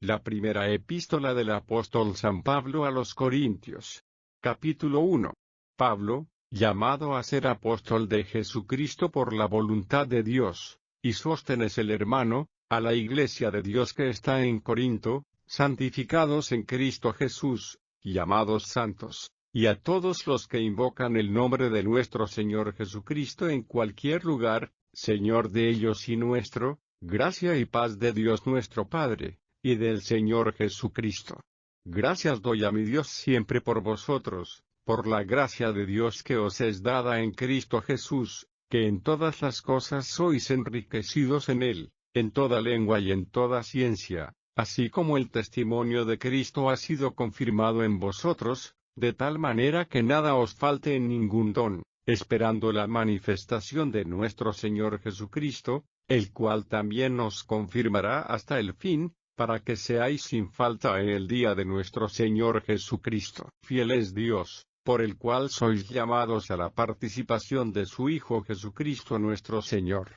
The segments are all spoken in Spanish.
La primera epístola del apóstol San Pablo a los Corintios. Capítulo 1. Pablo, llamado a ser apóstol de Jesucristo por la voluntad de Dios, y Sóstenes el hermano, a la iglesia de Dios que está en Corinto, santificados en Cristo Jesús, llamados santos, y a todos los que invocan el nombre de nuestro Señor Jesucristo en cualquier lugar, Señor de ellos y nuestro, gracia y paz de Dios nuestro Padre, y del Señor Jesucristo. Gracias doy a mi Dios siempre por vosotros, por la gracia de Dios que os es dada en Cristo Jesús, que en todas las cosas sois enriquecidos en Él, en toda lengua y en toda ciencia, así como el testimonio de Cristo ha sido confirmado en vosotros, de tal manera que nada os falte en ningún don, esperando la manifestación de nuestro Señor Jesucristo, el cual también os confirmará hasta el fin, para que seáis sin falta en el día de nuestro Señor Jesucristo. Fiel es Dios, por el cual sois llamados a la participación de su Hijo Jesucristo nuestro Señor.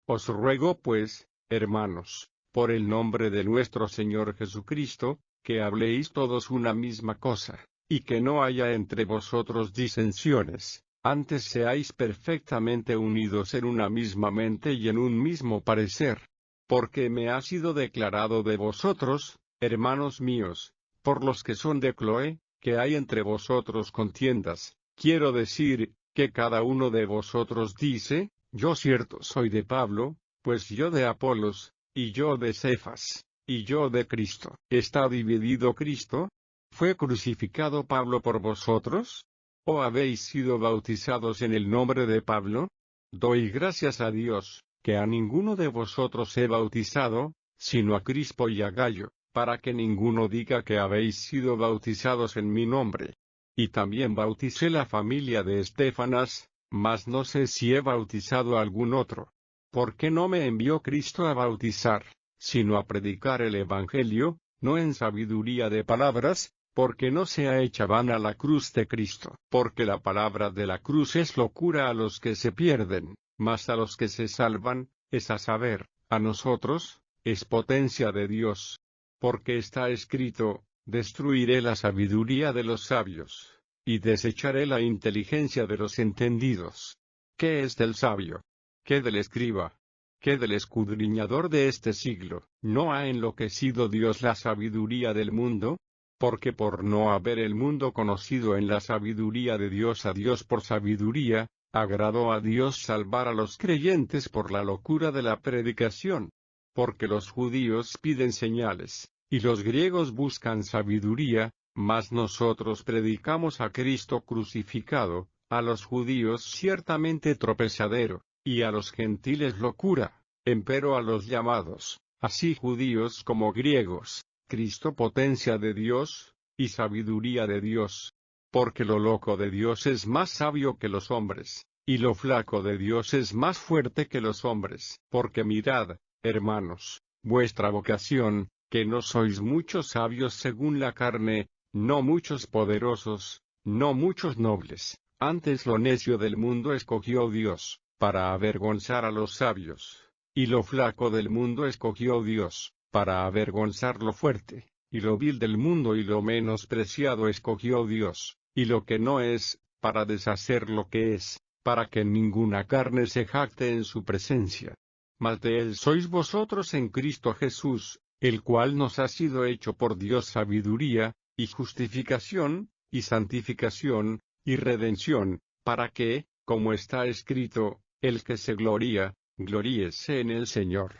Os ruego pues, hermanos, por el nombre de nuestro Señor Jesucristo, que habléis todos una misma cosa, y que no haya entre vosotros disensiones, antes seáis perfectamente unidos en una misma mente y en un mismo parecer. Porque me ha sido declarado de vosotros, hermanos míos, por los que son de Cloé, que hay entre vosotros contiendas, quiero decir, que cada uno de vosotros dice, yo cierto soy de Pablo, pues yo de Apolos, y yo de Cefas, y yo de Cristo. ¿Está dividido Cristo? ¿Fue crucificado Pablo por vosotros? ¿O habéis sido bautizados en el nombre de Pablo? Doy gracias a Dios, que a ninguno de vosotros he bautizado, sino a Crispo y a Gayo, para que ninguno diga que habéis sido bautizados en mi nombre. Y también bauticé la familia de Estéfanas, mas no sé si he bautizado a algún otro. ¿Por qué no me envió Cristo a bautizar, sino a predicar el Evangelio, no en sabiduría de palabras, porque no sea hecha vana la cruz de Cristo? Porque la palabra de la cruz es locura a los que se pierden, mas a los que se salvan, es a saber, a nosotros, es potencia de Dios. Porque está escrito, destruiré la sabiduría de los sabios, y desecharé la inteligencia de los entendidos. ¿Qué es del sabio? ¿Qué del escriba? ¿Qué del escudriñador de este siglo? ¿No ha enloquecido Dios la sabiduría del mundo? Porque por no haber el mundo conocido en la sabiduría de Dios a Dios por sabiduría, agradó a Dios salvar a los creyentes por la locura de la predicación. Porque los judíos piden señales, y los griegos buscan sabiduría, mas nosotros predicamos a Cristo crucificado, a los judíos ciertamente tropezadero, y a los gentiles locura, empero a los llamados, así judíos como griegos, Cristo potencia de Dios, y sabiduría de Dios. Porque lo loco de Dios es más sabio que los hombres, y lo flaco de Dios es más fuerte que los hombres. Porque mirad, hermanos, vuestra vocación, que no sois muchos sabios según la carne, no muchos poderosos, no muchos nobles, antes lo necio del mundo escogió Dios, para avergonzar a los sabios, y lo flaco del mundo escogió Dios, para avergonzar lo fuerte, y lo vil del mundo y lo menospreciado escogió Dios, y lo que no es, para deshacer lo que es, para que ninguna carne se jacte en su presencia. Mas de él sois vosotros en Cristo Jesús, el cual nos ha sido hecho por Dios sabiduría, y justificación, y santificación, y redención, para que, como está escrito, el que se gloría, gloríese en el Señor.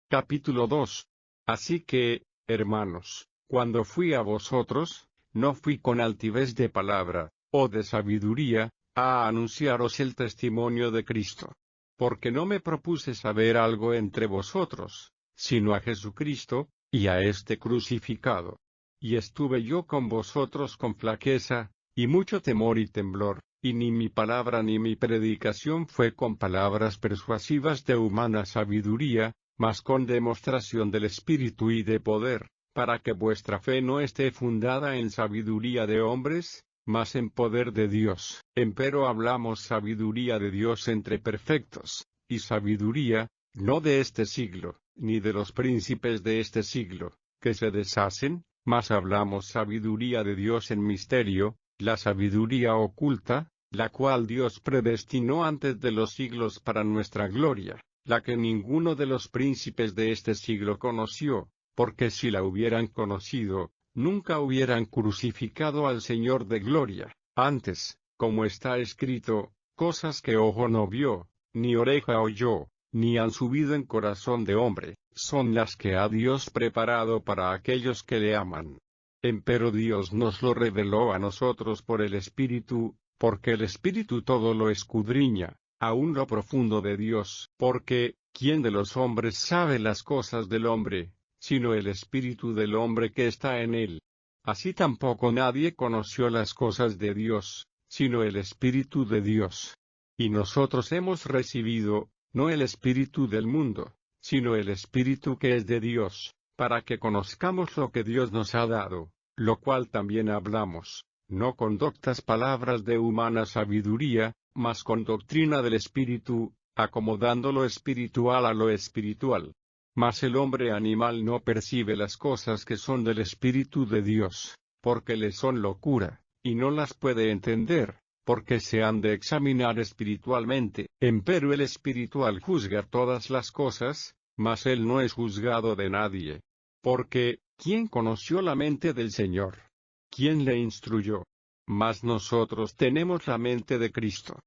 Capítulo 2. Así que, hermanos, cuando fui a vosotros, no fui con altivez de palabra, o de sabiduría, a anunciaros el testimonio de Cristo. Porque no me propuse saber algo entre vosotros, sino a Jesucristo, y a este crucificado. Y estuve yo con vosotros con flaqueza, y mucho temor y temblor, y ni mi palabra ni mi predicación fue con palabras persuasivas de humana sabiduría, mas con demostración del Espíritu y de poder, para que vuestra fe no esté fundada en sabiduría de hombres, mas en poder de Dios. Empero hablamos sabiduría de Dios entre perfectos, y sabiduría, no de este siglo, ni de los príncipes de este siglo, que se deshacen, mas hablamos sabiduría de Dios en misterio, la sabiduría oculta, la cual Dios predestinó antes de los siglos para nuestra gloria, la que ninguno de los príncipes de este siglo conoció, porque si la hubieran conocido, nunca hubieran crucificado al Señor de gloria. Antes, como está escrito, cosas que ojo no vio, ni oreja oyó, ni han subido en corazón de hombre, son las que ha Dios preparado para aquellos que le aman. Empero Dios nos lo reveló a nosotros por el Espíritu, porque el Espíritu todo lo escudriña, aun lo profundo de Dios. Porque, ¿quién de los hombres sabe las cosas del hombre, sino el Espíritu del hombre que está en él? Así tampoco nadie conoció las cosas de Dios, sino el Espíritu de Dios. Y nosotros hemos recibido, no el espíritu del mundo, sino el Espíritu que es de Dios, para que conozcamos lo que Dios nos ha dado, lo cual también hablamos, no con doctas palabras de humana sabiduría, mas con doctrina del Espíritu, acomodando lo espiritual a lo espiritual. Mas el hombre animal no percibe las cosas que son del Espíritu de Dios, porque le son locura, y no las puede entender, porque se han de examinar espiritualmente. Empero el espiritual juzga todas las cosas, mas él no es juzgado de nadie. Porque, ¿quién conoció la mente del Señor? ¿Quién le instruyó? Mas nosotros tenemos la mente de Cristo.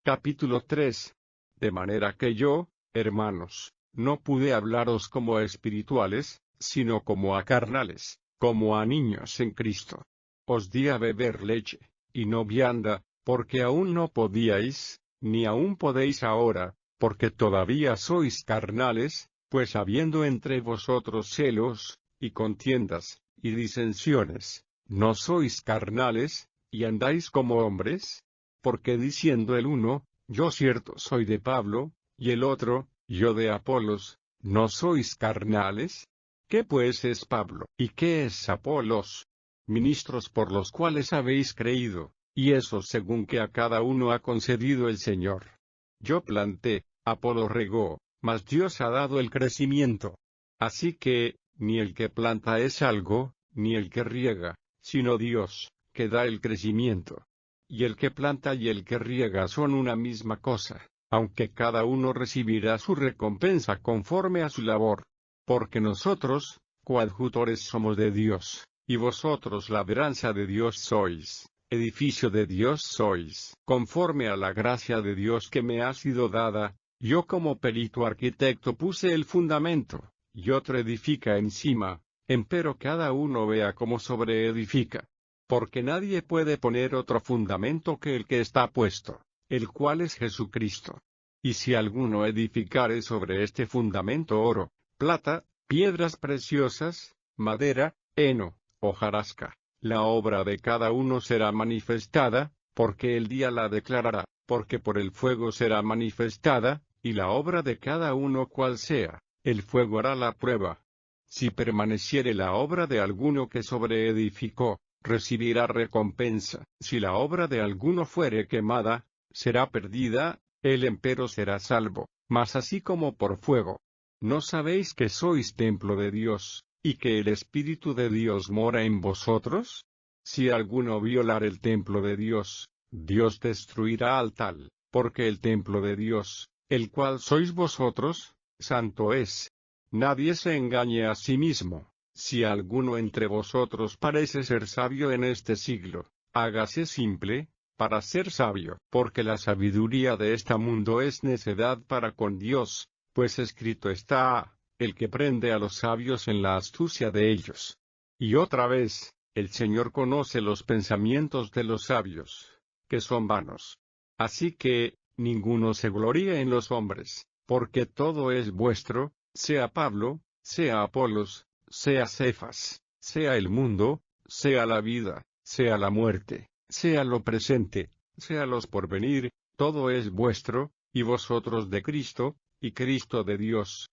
Capítulo 3. De manera que yo, hermanos, no pude hablaros como a espirituales, sino como a carnales, como a niños en Cristo. Os di a beber leche, y no vianda, porque aún no podíais, ni aún podéis ahora, porque todavía sois carnales, pues habiendo entre vosotros celos, y contiendas, y disensiones, ¿no sois carnales, y andáis como hombres? Porque diciendo el uno, yo cierto soy de Pablo, y el otro, yo de Apolos, ¿no sois carnales? ¿Qué pues es Pablo, y qué es Apolos? Ministros por los cuales habéis creído, y eso según que a cada uno ha concedido el Señor. Yo planté, Apolo regó, mas Dios ha dado el crecimiento. Así que, ni el que planta es algo, ni el que riega, sino Dios, que da el crecimiento. Y el que planta y el que riega son una misma cosa, aunque cada uno recibirá su recompensa conforme a su labor. Porque nosotros, coadjutores somos de Dios, y vosotros labranza de Dios sois, edificio de Dios sois. Conforme a la gracia de Dios que me ha sido dada, yo como perito arquitecto puse el fundamento, y otro edifica encima, empero cada uno vea cómo sobreedifica. Porque nadie puede poner otro fundamento que el que está puesto, el cual es Jesucristo. Y si alguno edificare sobre este fundamento oro, plata, piedras preciosas, madera, heno, hojarasca, la obra de cada uno será manifestada, porque el día la declarará, porque por el fuego será manifestada, y la obra de cada uno cual sea, el fuego hará la prueba. Si permaneciere la obra de alguno que sobreedificó, recibirá recompensa. Si la obra de alguno fuere quemada, será perdida, él empero será salvo, mas así como por fuego. ¿No sabéis que sois templo de Dios, y que el Espíritu de Dios mora en vosotros? Si alguno violar el templo de Dios, Dios destruirá al tal, porque el templo de Dios, el cual sois vosotros, santo es. Nadie se engañe a sí mismo. Si alguno entre vosotros parece ser sabio en este siglo, hágase simple, para ser sabio, porque la sabiduría de este mundo es necedad para con Dios, pues escrito está, el que prende a los sabios en la astucia de ellos. Y otra vez, el Señor conoce los pensamientos de los sabios, que son vanos. Así que, ninguno se gloríe en los hombres, porque todo es vuestro, sea Pablo, sea Apolos, sea Cefas, sea el mundo, sea la vida, sea la muerte, sea lo presente, sea los porvenir, todo es vuestro, y vosotros de Cristo, y Cristo de Dios.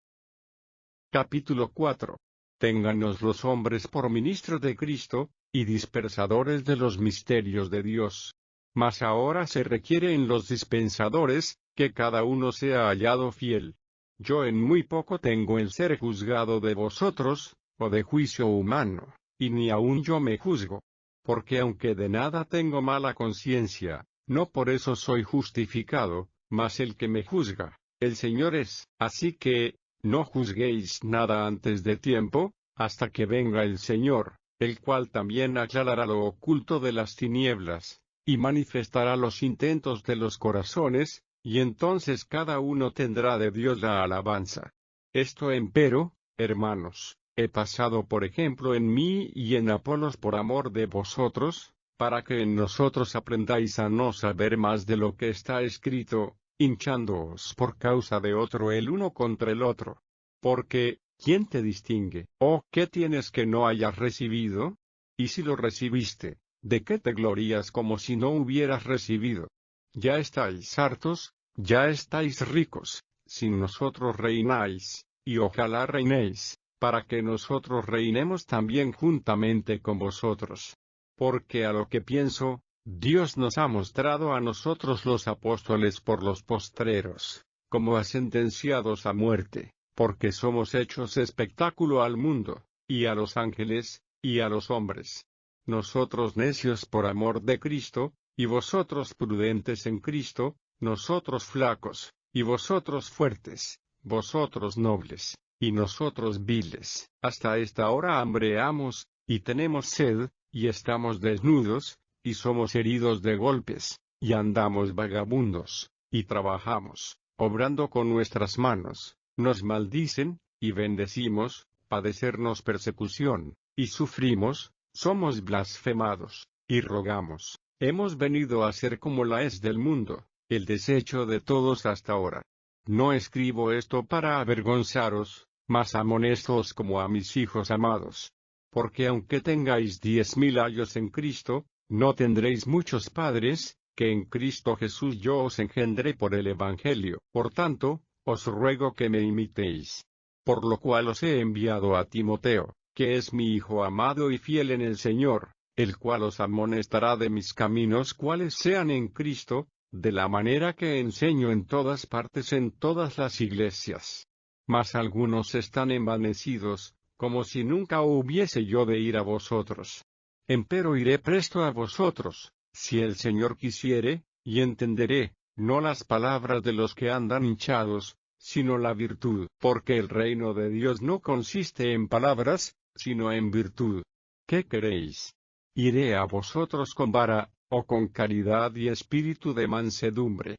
Capítulo 4. Téngannos los hombres por ministros de Cristo, y dispersadores de los misterios de Dios. Mas ahora se requiere en los dispensadores, que cada uno sea hallado fiel. yo en muy poco tengo el ser juzgado de vosotros, o de juicio humano, y ni aun yo me juzgo. Porque aunque de nada tengo mala conciencia, no por eso soy justificado, mas el que me juzga, el Señor es. Así que, no juzguéis nada antes de tiempo, hasta que venga el Señor, el cual también aclarará lo oculto de las tinieblas, y manifestará los intentos de los corazones, y entonces cada uno tendrá de Dios la alabanza. Esto empero, hermanos, he pasado por ejemplo en mí y en Apolos por amor de vosotros, para que en nosotros aprendáis a no saber más de lo que está escrito, hinchándoos por causa de otro el uno contra el otro. Porque, ¿quién te distingue? ¿O qué tienes que no hayas recibido? Y si lo recibiste, ¿de qué te glorías como si no hubieras recibido? Ya estáis hartos, ya estáis ricos, sin nosotros reináis, y ojalá reinéis, para que nosotros reinemos también juntamente con vosotros. Porque a lo que pienso, Dios nos ha mostrado a nosotros los apóstoles por los postreros, como a sentenciados a muerte, porque somos hechos espectáculo al mundo, y a los ángeles, y a los hombres. Nosotros necios por amor de Cristo, y vosotros prudentes en Cristo, nosotros flacos, y vosotros fuertes, vosotros nobles, y nosotros viles. Hasta esta hora hambreamos, y tenemos sed, y estamos desnudos, y somos heridos de golpes, y andamos vagabundos, y trabajamos, obrando con nuestras manos, nos maldicen, y bendecimos, padecernos persecución, y sufrimos, somos blasfemados, y rogamos. Hemos venido a ser como la es del mundo, el desecho de todos hasta ahora. No escribo esto para avergonzaros, mas amonéstoos como a mis hijos amados. Porque aunque tengáis 10.000 años en Cristo, no tendréis muchos padres, que en Cristo Jesús yo os engendré por el Evangelio. Por tanto, os ruego que me imitéis. Por lo cual os he enviado a Timoteo, que es mi hijo amado y fiel en el Señor, el cual os amonestará de mis caminos cuáles sean en Cristo, de la manera que enseño en todas partes en todas las iglesias. Mas algunos están envanecidos, como si nunca hubiese yo de ir a vosotros. Empero iré presto a vosotros, si el Señor quisiere, y entenderé, no las palabras de los que andan hinchados, sino la virtud. Porque el reino de Dios no consiste en palabras, sino en virtud. ¿Qué queréis? ¿Iré a vosotros con vara, o con caridad y espíritu de mansedumbre?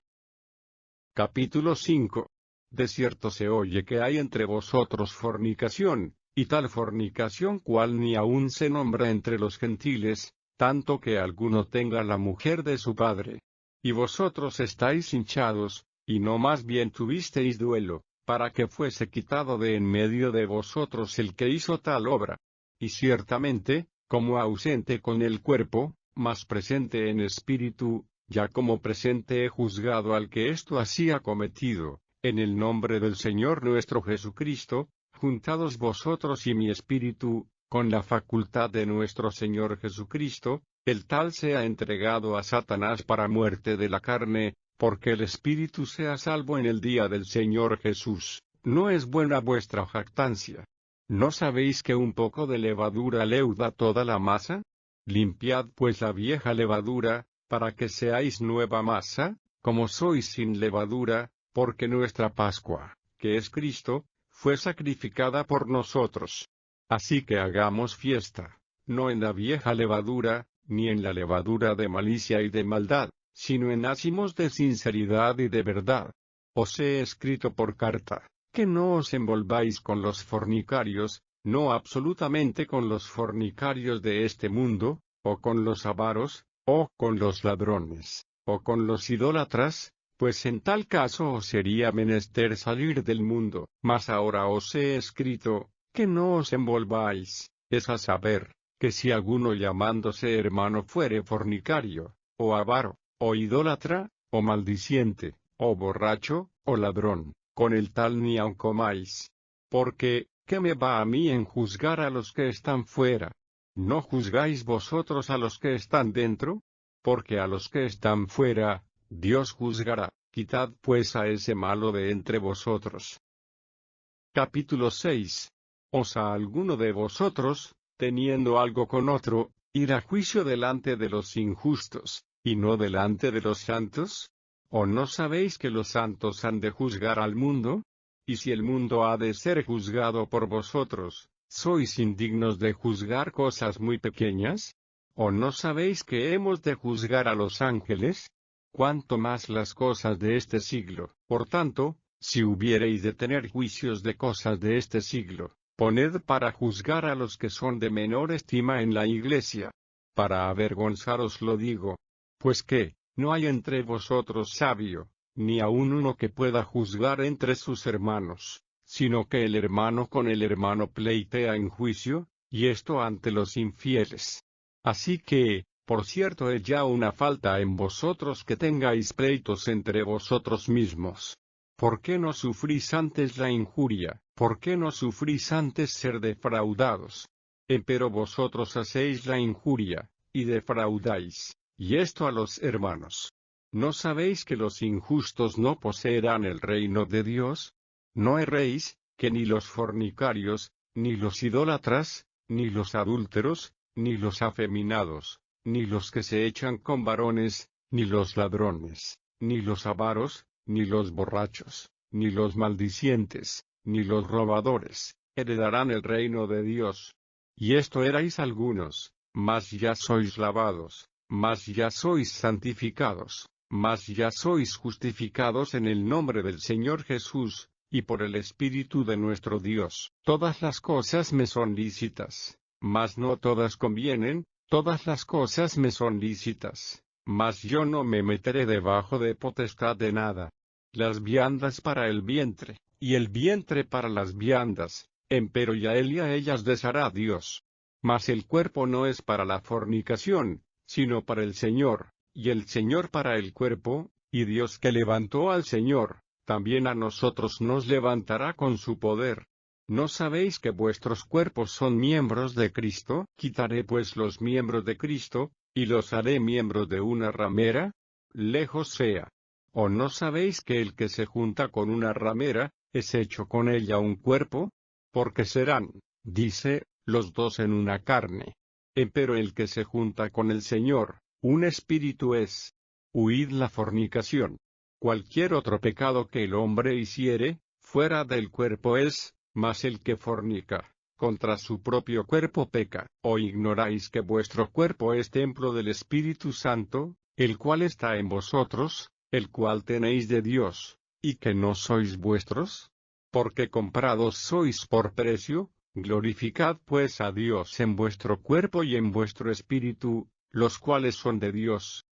Capítulo 5. De cierto se oye que hay entre vosotros fornicación, y tal fornicación cual ni aun se nombra entre los gentiles, tanto que alguno tenga la mujer de su padre. Y vosotros estáis hinchados, y no más bien tuvisteis duelo, para que fuese quitado de en medio de vosotros el que hizo tal obra. Y ciertamente, como ausente con el cuerpo, mas presente en espíritu, ya como presente he juzgado al que esto hacía cometido, en el nombre del Señor nuestro Jesucristo, juntados vosotros y mi espíritu, con la facultad de nuestro Señor Jesucristo, el tal sea entregado a Satanás para muerte de la carne, porque el espíritu sea salvo en el día del Señor Jesús. ¿No es buena vuestra jactancia? ¿No sabéis que un poco de levadura leuda toda la masa? Limpiad pues la vieja levadura, para que seáis nueva masa, como sois sin levadura, porque nuestra Pascua, que es Cristo, fue sacrificada por nosotros. Así que hagamos fiesta, no en la vieja levadura, ni en la levadura de malicia y de maldad, sino en ázimos de sinceridad y de verdad. Os he escrito por carta, que no os envolváis con los fornicarios, no absolutamente con los fornicarios de este mundo, o con los avaros, o con los ladrones, o con los idólatras, pues en tal caso os sería menester salir del mundo. Mas ahora os he escrito, que no os envolváis, es a saber, que si alguno llamándose hermano fuere fornicario, o avaro, o idólatra, o maldiciente, o borracho, o ladrón, con el tal ni aun comáis. Porque, ¿qué me va a mí en juzgar a los que están fuera? ¿No juzgáis vosotros a los que están dentro? Porque a los que están fuera, Dios juzgará. Quitad pues a ese malo de entre vosotros. Capítulo 6. ¿Osa alguno de vosotros, teniendo algo con otro, ir a juicio delante de los injustos, y no delante de los santos? ¿O no sabéis que los santos han de juzgar al mundo? Y si el mundo ha de ser juzgado por vosotros, ¿sois indignos de juzgar cosas muy pequeñas? ¿O no sabéis que hemos de juzgar a los ángeles? Cuanto más las cosas de este siglo. Por tanto, si hubiereis de tener juicios de cosas de este siglo, poned para juzgar a los que son de menor estima en la iglesia. Para avergonzaros lo digo. Pues que, no hay entre vosotros sabio, ni aun uno que pueda juzgar entre sus hermanos, sino que el hermano con el hermano pleitea en juicio, y esto ante los infieles. Así que, por cierto, es ya una falta en vosotros que tengáis pleitos entre vosotros mismos. ¿Por qué no sufrís antes la injuria? ¿Por qué no sufrís antes ser defraudados? Empero vosotros hacéis la injuria, y defraudáis, y esto a los hermanos. ¿No sabéis que los injustos no poseerán el reino de Dios? No erréis, que ni los fornicarios, ni los idólatras, ni los adúlteros, ni los afeminados, ni los que se echan con varones, ni los ladrones, ni los avaros, ni los borrachos, ni los maldicientes, ni los robadores, heredarán el reino de Dios. Y esto erais algunos, mas ya sois lavados, mas ya sois santificados, mas ya sois justificados en el nombre del Señor Jesús, y por el Espíritu de nuestro Dios. Todas las cosas me son lícitas, mas no todas convienen. Todas las cosas me son lícitas, mas yo no me meteré debajo de potestad de nada. Las viandas para el vientre, y el vientre para las viandas, empero ya él y a ellas deshará Dios. Mas el cuerpo no es para la fornicación, sino para el Señor, y el Señor para el cuerpo, y Dios que levantó al Señor, también a nosotros nos levantará con su poder. ¿No sabéis que vuestros cuerpos son miembros de Cristo? Quitaré pues los miembros de Cristo, y los haré miembros de una ramera. Lejos sea. ¿O no sabéis que el que se junta con una ramera, es hecho con ella un cuerpo? Porque serán, dice, los dos en una carne. Empero el que se junta con el Señor, un espíritu es. Huid la fornicación. Cualquier otro pecado que el hombre hiciere, fuera del cuerpo es, mas el que fornica, contra su propio cuerpo peca. ¿O ignoráis que vuestro cuerpo es templo del Espíritu Santo, el cual está en vosotros, el cual tenéis de Dios, y que no sois vuestros? Porque comprados sois por precio. Glorificad pues a Dios en vuestro cuerpo y en vuestro espíritu, los cuales son de Dios.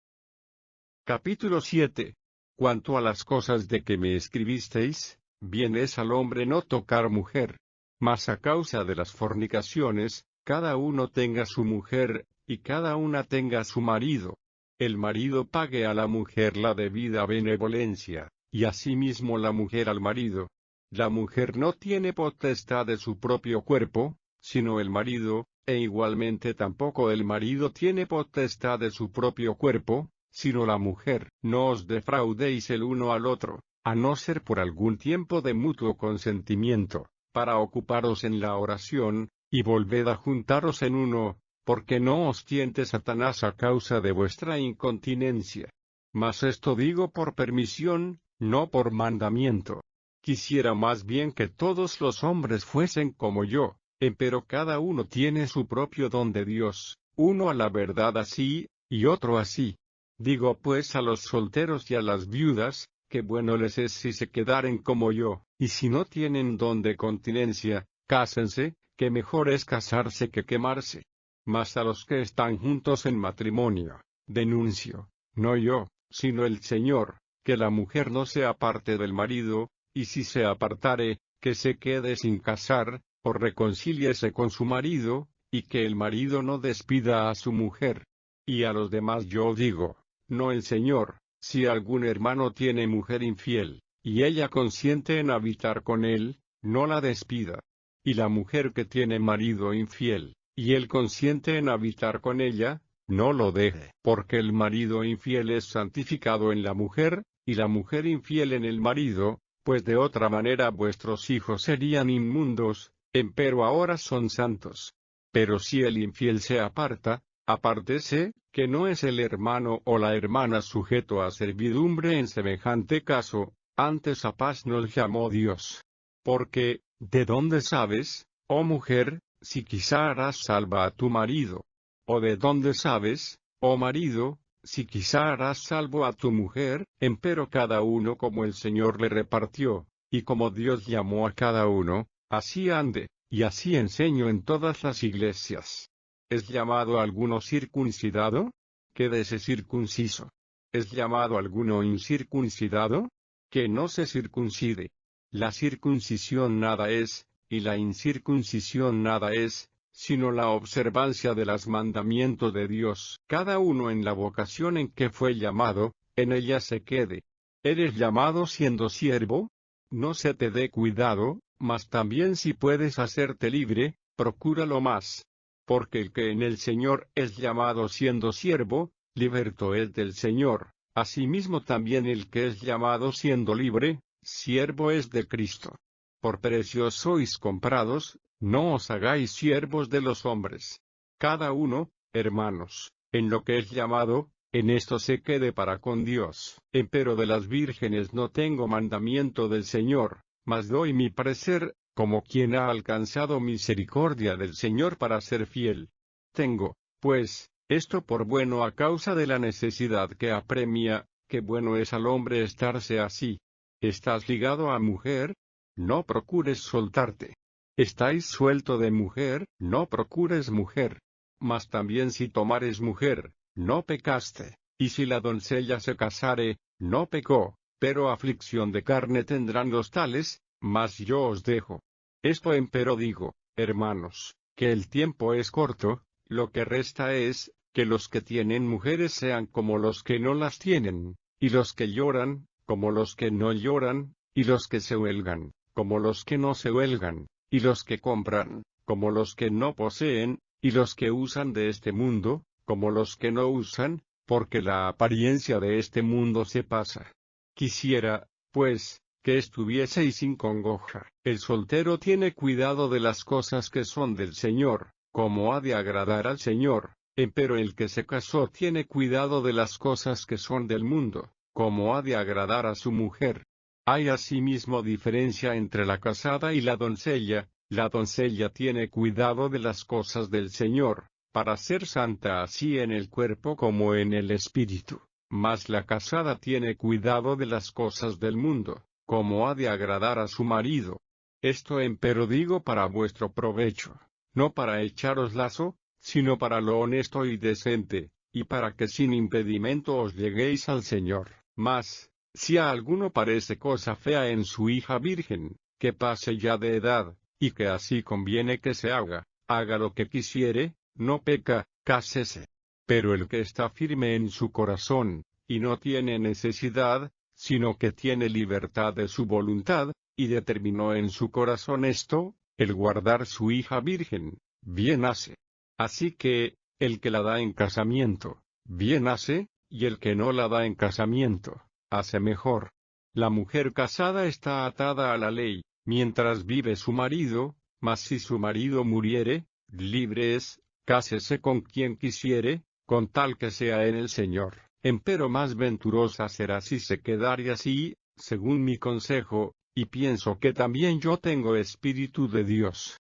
Capítulo 7. Cuanto a las cosas de que me escribisteis, bien es al hombre no tocar mujer. Mas a causa de las fornicaciones, cada uno tenga su mujer, y cada una tenga su marido. El marido pague a la mujer la debida benevolencia, y asimismo la mujer al marido. La mujer no tiene potestad de su propio cuerpo, sino el marido, e igualmente tampoco el marido tiene potestad de su propio cuerpo, sino la mujer. No os defraudéis el uno al otro, a no ser por algún tiempo de mutuo consentimiento, para ocuparos en la oración, y volved a juntaros en uno, porque no os tiente Satanás a causa de vuestra incontinencia. Mas esto digo por permisión, no por mandamiento. Quisiera más bien que todos los hombres fuesen como yo, empero cada uno tiene su propio don de Dios, uno a la verdad así, y otro así. Digo pues a los solteros y a las viudas, que bueno les es si se quedaren como yo, y si no tienen don de continencia, cásense, que mejor es casarse que quemarse. Mas a los que están juntos en matrimonio, denuncio, no yo, sino el Señor, que la mujer no se aparte del marido, y si se apartare, que se quede sin casar, o reconcíliese con su marido, y que el marido no despida a su mujer. Y a los demás yo digo, no el Señor, si algún hermano tiene mujer infiel, y ella consiente en habitar con él, no la despida. Y la mujer que tiene marido infiel, y él consiente en habitar con ella, no lo deje, porque el marido infiel es santificado en la mujer, y la mujer infiel en el marido, pues de otra manera vuestros hijos serían inmundos, empero ahora son santos. Pero si el infiel se aparta, apártese, que no es el hermano o la hermana sujeto a servidumbre en semejante caso, antes a paz nos llamó Dios. Porque, ¿de dónde sabes, oh mujer, si quizá harás salva a tu marido? ¿O de dónde sabes, oh marido, si quizá harás salvo a tu mujer? Empero cada uno como el Señor le repartió, y como Dios llamó a cada uno, así ande, y así enseño en todas las iglesias. ¿Es llamado alguno circuncidado? Quédese circunciso. ¿Es llamado alguno incircuncidado? Que no se circuncide. La circuncisión nada es, y la incircuncisión nada es, sino la observancia de los mandamientos de Dios. Cada uno en la vocación en que fue llamado, en ella se quede. ¿Eres llamado siendo siervo? No se te dé cuidado, mas también si puedes hacerte libre, procúralo más. Porque el que en el Señor es llamado siendo siervo, liberto es del Señor. Asimismo también el que es llamado siendo libre, siervo es de Cristo. Por precio sois comprados, no os hagáis siervos de los hombres. Cada uno, hermanos, en lo que es llamado, en esto se quede para con Dios. Empero de las vírgenes no tengo mandamiento del Señor, mas doy mi parecer, como quien ha alcanzado misericordia del Señor para ser fiel. Tengo, pues, esto por bueno a causa de la necesidad que apremia, que bueno es al hombre estarse así. ¿Estás ligado a mujer? No procures soltarte. ¿Estáis suelto de mujer? No procures mujer. Mas también si tomares mujer, no pecaste, y si la doncella se casare, no pecó, pero aflicción de carne tendrán los tales, mas yo os dejo. Esto empero digo, hermanos, que el tiempo es corto, lo que resta es, que los que tienen mujeres sean como los que no las tienen, y los que lloran, como los que no lloran, y los que se huelgan, como los que no se huelgan, y los que compran, como los que no poseen, y los que usan de este mundo, como los que no usan, porque la apariencia de este mundo se pasa. Quisiera, pues, que estuvieseis sin congoja. El soltero tiene cuidado de las cosas que son del Señor, como ha de agradar al Señor, empero el que se casó tiene cuidado de las cosas que son del mundo, como ha de agradar a su mujer. Hay asimismo diferencia entre la casada y la doncella tiene cuidado de las cosas del Señor, para ser santa así en el cuerpo como en el espíritu, mas la casada tiene cuidado de las cosas del mundo, como ha de agradar a su marido. Esto empero digo para vuestro provecho, no para echaros lazo, sino para lo honesto y decente, y para que sin impedimento os lleguéis al Señor. Mas, si a alguno parece cosa fea en su hija virgen, que pase ya de edad, y que así conviene que se haga lo que quisiere, no peca, cásese. Pero el que está firme en su corazón, y no tiene necesidad, sino que tiene libertad de su voluntad, y determinó en su corazón esto, el guardar su hija virgen, bien hace. Así que, el que la da en casamiento, bien hace, y el que no la da en casamiento, hace mejor. La mujer casada está atada a la ley, mientras vive su marido, mas si su marido muriere, libre es, cásese con quien quisiere, con tal que sea en el Señor. Empero más venturosa será si se quedare así, según mi consejo, y pienso que también yo tengo Espíritu de Dios.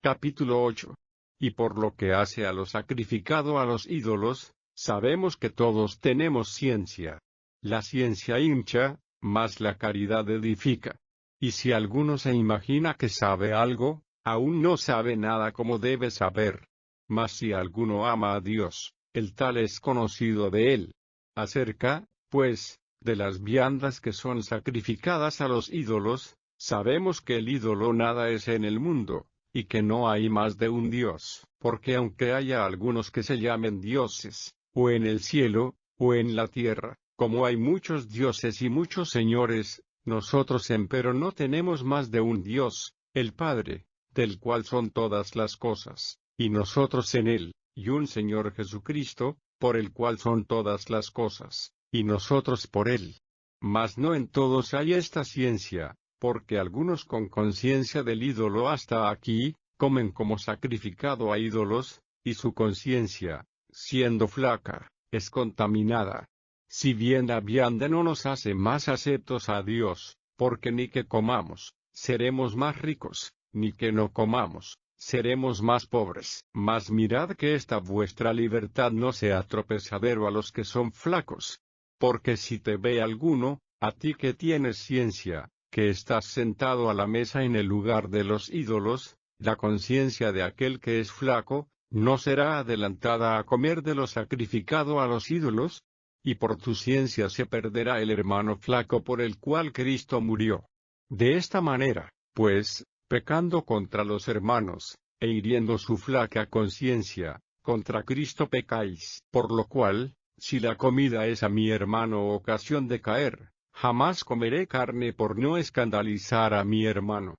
Capítulo 8. Y por lo que hace a lo sacrificado a los ídolos, sabemos que todos tenemos ciencia. La ciencia hincha, mas la caridad edifica. Y si alguno se imagina que sabe algo, aún no sabe nada como debe saber. Mas si alguno ama a Dios, el tal es conocido de él. Acerca, pues, de las viandas que son sacrificadas a los ídolos, sabemos que el ídolo nada es en el mundo, y que no hay más de un Dios, porque aunque haya algunos que se llamen dioses, o en el cielo, o en la tierra, como hay muchos dioses y muchos señores, nosotros empero no tenemos más de un Dios, el Padre, del cual son todas las cosas, y nosotros en él, y un Señor Jesucristo, por el cual son todas las cosas, y nosotros por él. Mas no en todos hay esta ciencia, porque algunos con conciencia del ídolo hasta aquí, comen como sacrificado a ídolos, y su conciencia, siendo flaca, es contaminada. Si bien la vianda no nos hace más aceptos a Dios, porque ni que comamos, seremos más ricos, ni que no comamos, seremos más pobres. Mas mirad que esta vuestra libertad no sea tropezadero a los que son flacos. Porque si te ve alguno, a ti que tienes ciencia, que estás sentado a la mesa en el lugar de los ídolos, la conciencia de aquel que es flaco, ¿no será adelantada a comer de lo sacrificado a los ídolos? Y por tu ciencia se perderá el hermano flaco por el cual Cristo murió. De esta manera, pues, pecando contra los hermanos, e hiriendo su flaca conciencia, contra Cristo pecáis. Por lo cual, si la comida es a mi hermano ocasión de caer, jamás comeré carne por no escandalizar a mi hermano.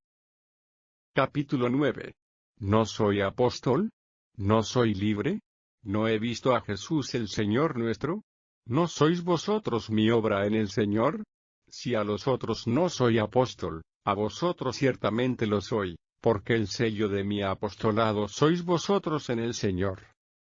Capítulo 9. ¿No soy apóstol? ¿No soy libre? ¿No he visto a Jesús el Señor nuestro? ¿No sois vosotros mi obra en el Señor? Si a los otros no soy apóstol, a vosotros ciertamente lo soy, porque el sello de mi apostolado sois vosotros en el Señor.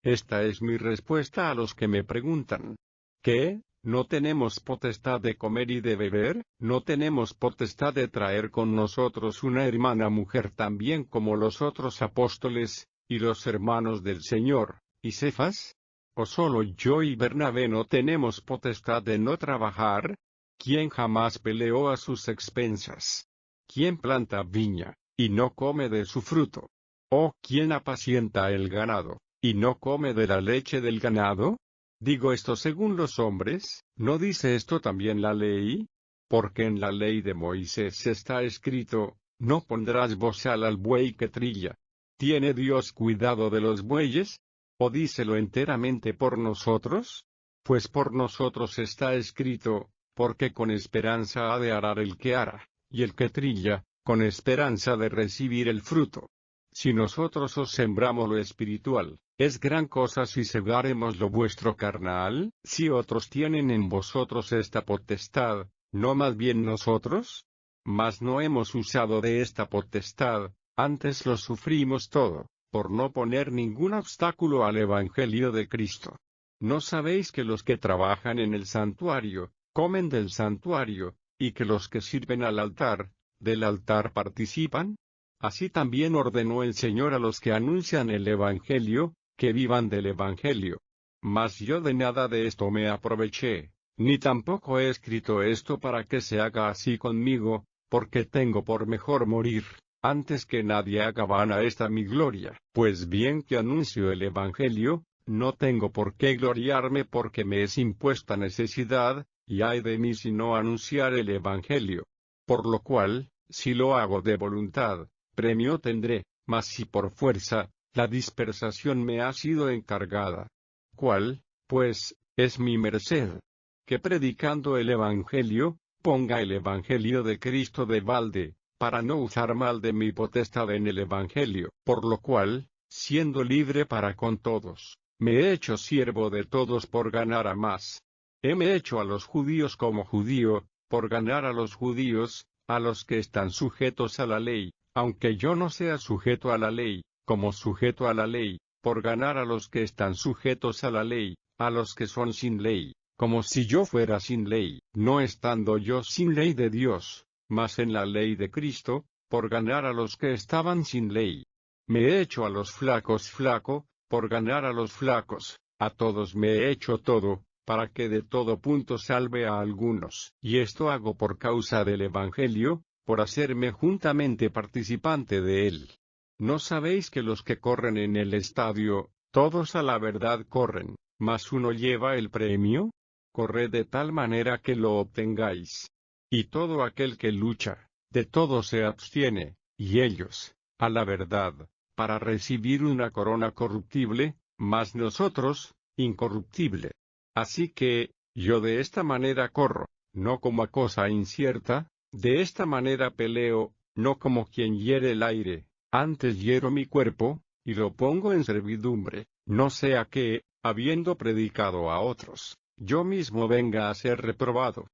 Esta es mi respuesta a los que me preguntan. ¿Qué? ¿No tenemos potestad de comer y de beber? ¿No tenemos potestad de traer con nosotros una hermana mujer también como los otros apóstoles, y los hermanos del Señor, y Cefas? ¿O solo yo y Bernabé no tenemos potestad de no trabajar? ¿Quién jamás peleó a sus expensas? ¿Quién planta viña, y no come de su fruto? ¿O quién apacienta el ganado, y no come de la leche del ganado? Digo esto según los hombres, ¿no dice esto también la ley? Porque en la ley de Moisés está escrito, no pondrás bozal al buey que trilla. ¿Tiene Dios cuidado de los bueyes? ¿O dícelo enteramente por nosotros? Pues por nosotros está escrito, porque con esperanza ha de arar el que ara, y el que trilla, con esperanza de recibir el fruto. Si nosotros os sembramos lo espiritual, ¿es gran cosa si segaremos lo vuestro carnal? Si otros tienen en vosotros esta potestad, ¿no más bien nosotros? Mas no hemos usado de esta potestad, antes lo sufrimos todo, por no poner ningún obstáculo al Evangelio de Cristo. ¿No sabéis que los que trabajan en el santuario, comen del santuario, y que los que sirven al altar, del altar participan? Así también ordenó el Señor a los que anuncian el Evangelio, que vivan del Evangelio. Mas yo de nada de esto me aproveché, ni tampoco he escrito esto para que se haga así conmigo, porque tengo por mejor morir, antes que nadie haga vana esta mi gloria. Pues bien que anuncio el Evangelio, no tengo por qué gloriarme porque me es impuesta necesidad, y ay de mí si no anunciar el Evangelio. Por lo cual, si lo hago de voluntad, premio tendré, mas si por fuerza, la dispersación me ha sido encargada. ¿Cuál, pues, es mi merced? Que predicando el Evangelio, ponga el Evangelio de Cristo de balde, para no usar mal de mi potestad en el Evangelio. Por lo cual, siendo libre para con todos, me he hecho siervo de todos por ganar a más. Heme hecho a los judíos como judío, por ganar a los judíos, a los que están sujetos a la ley, aunque yo no sea sujeto a la ley, como sujeto a la ley, por ganar a los que están sujetos a la ley, a los que son sin ley, como si yo fuera sin ley, no estando yo sin ley de Dios, mas en la ley de Cristo, por ganar a los que estaban sin ley. Me he hecho a los flacos flaco, por ganar a los flacos, a todos me he hecho todo, para que de todo punto salve a algunos. Y esto hago por causa del Evangelio, por hacerme juntamente participante de él. ¿No sabéis que los que corren en el estadio, todos a la verdad corren, mas uno lleva el premio? Corred de tal manera que lo obtengáis. Y todo aquel que lucha, de todo se abstiene, y ellos, a la verdad, para recibir una corona corruptible, mas nosotros, incorruptible. Así que, yo de esta manera corro, no como a cosa incierta, de esta manera peleo, no como quien hiere el aire, antes hiero mi cuerpo, y lo pongo en servidumbre, no sea que, habiendo predicado a otros, yo mismo venga a ser reprobado.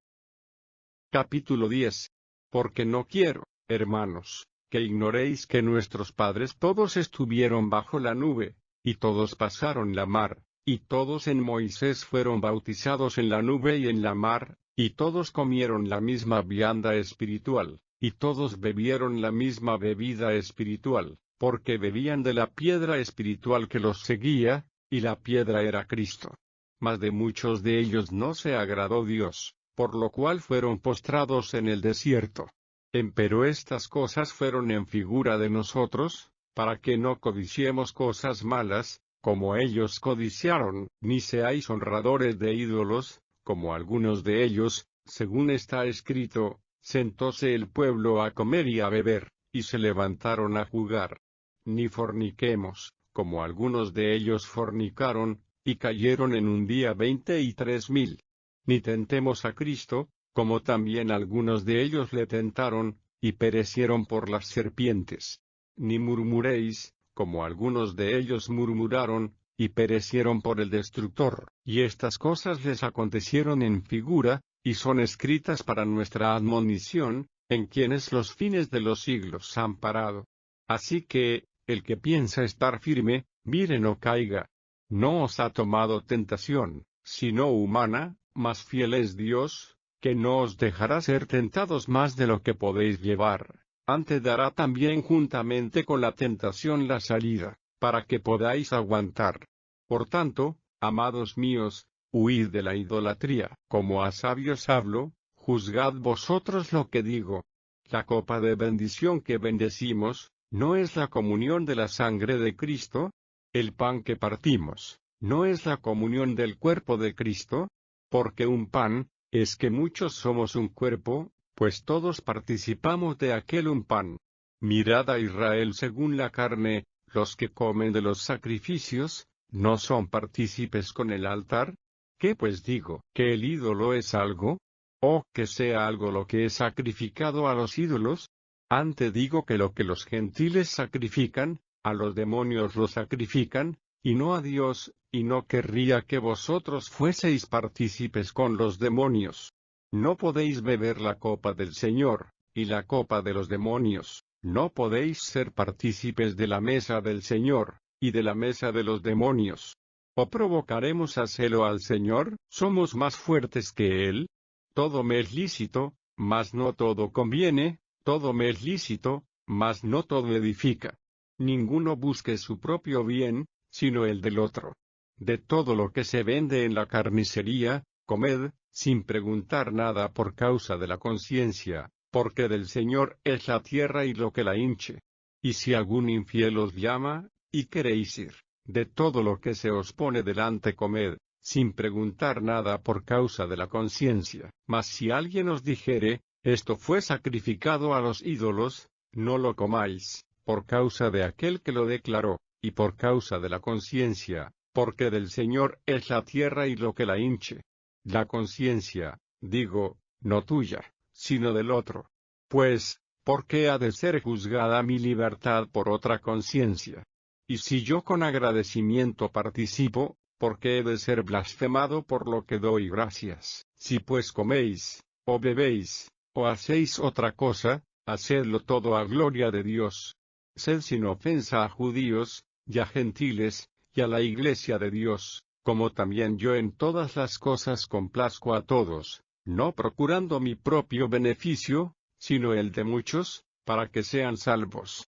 Capítulo 10. Porque no quiero, hermanos, que ignoréis que nuestros padres todos estuvieron bajo la nube, y todos pasaron la mar, y todos en Moisés fueron bautizados en la nube y en la mar, y todos comieron la misma vianda espiritual, y todos bebieron la misma bebida espiritual, porque bebían de la piedra espiritual que los seguía, y la piedra era Cristo. Mas de muchos de ellos no se agradó Dios, por lo cual fueron postrados en el desierto. Empero estas cosas fueron en figura de nosotros, para que no codiciemos cosas malas, como ellos codiciaron, ni seáis honradores de ídolos, como algunos de ellos, según está escrito, sentóse el pueblo a comer y a beber, y se levantaron a jugar. Ni forniquemos, como algunos de ellos fornicaron, y cayeron en un día 23,000. Ni tentemos a Cristo, como también algunos de ellos le tentaron, y perecieron por las serpientes. Ni murmuréis, como algunos de ellos murmuraron, y perecieron por el destructor. Y estas cosas les acontecieron en figura, y son escritas para nuestra admonición, en quienes los fines de los siglos han parado. Así que, el que piensa estar firme, mire no caiga. No os ha tomado tentación, sino humana, mas fiel es Dios, que no os dejará ser tentados más de lo que podéis llevar, antes dará también juntamente con la tentación la salida, para que podáis aguantar. Por tanto, amados míos, huid de la idolatría. Como a sabios hablo, juzgad vosotros lo que digo. La copa de bendición que bendecimos, ¿no es la comunión de la sangre de Cristo? El pan que partimos, ¿no es la comunión del cuerpo de Cristo? Porque un pan, es que muchos somos un cuerpo, pues todos participamos de aquel un pan. Mirad a Israel según la carne, los que comen de los sacrificios, ¿no son partícipes con el altar? ¿Qué pues digo? ¿Que el ídolo es algo? ¿O que sea algo lo que es sacrificado a los ídolos? Antes digo que lo que los gentiles sacrifican, a los demonios lo sacrifican, y no a Dios, y no querría que vosotros fueseis partícipes con los demonios. No podéis beber la copa del Señor, y la copa de los demonios, no podéis ser partícipes de la mesa del Señor, y de la mesa de los demonios. ¿O provocaremos a celo al Señor? ¿Somos más fuertes que Él? Todo me es lícito, mas no todo conviene, todo me es lícito, mas no todo edifica. Ninguno busque su propio bien, sino el del otro. De todo lo que se vende en la carnicería, comed, sin preguntar nada por causa de la conciencia, porque del Señor es la tierra y lo que la hinche. Y si algún infiel os llama, y queréis ir, de todo lo que se os pone delante comed, sin preguntar nada por causa de la conciencia. Mas si alguien os dijere, esto fue sacrificado a los ídolos, no lo comáis, por causa de aquel que lo declaró, y por causa de la conciencia, porque del Señor es la tierra y lo que la hinche. La conciencia, digo, no tuya, sino del otro. Pues, ¿por qué ha de ser juzgada mi libertad por otra conciencia? Y si yo con agradecimiento participo, ¿por qué he de ser blasfemado por lo que doy gracias? Si pues coméis, o bebéis, o hacéis otra cosa, hacedlo todo a gloria de Dios. Sed sin ofensa a judíos, y a gentiles, y a la iglesia de Dios, como también yo en todas las cosas complazco a todos, no procurando mi propio beneficio, sino el de muchos, para que sean salvos.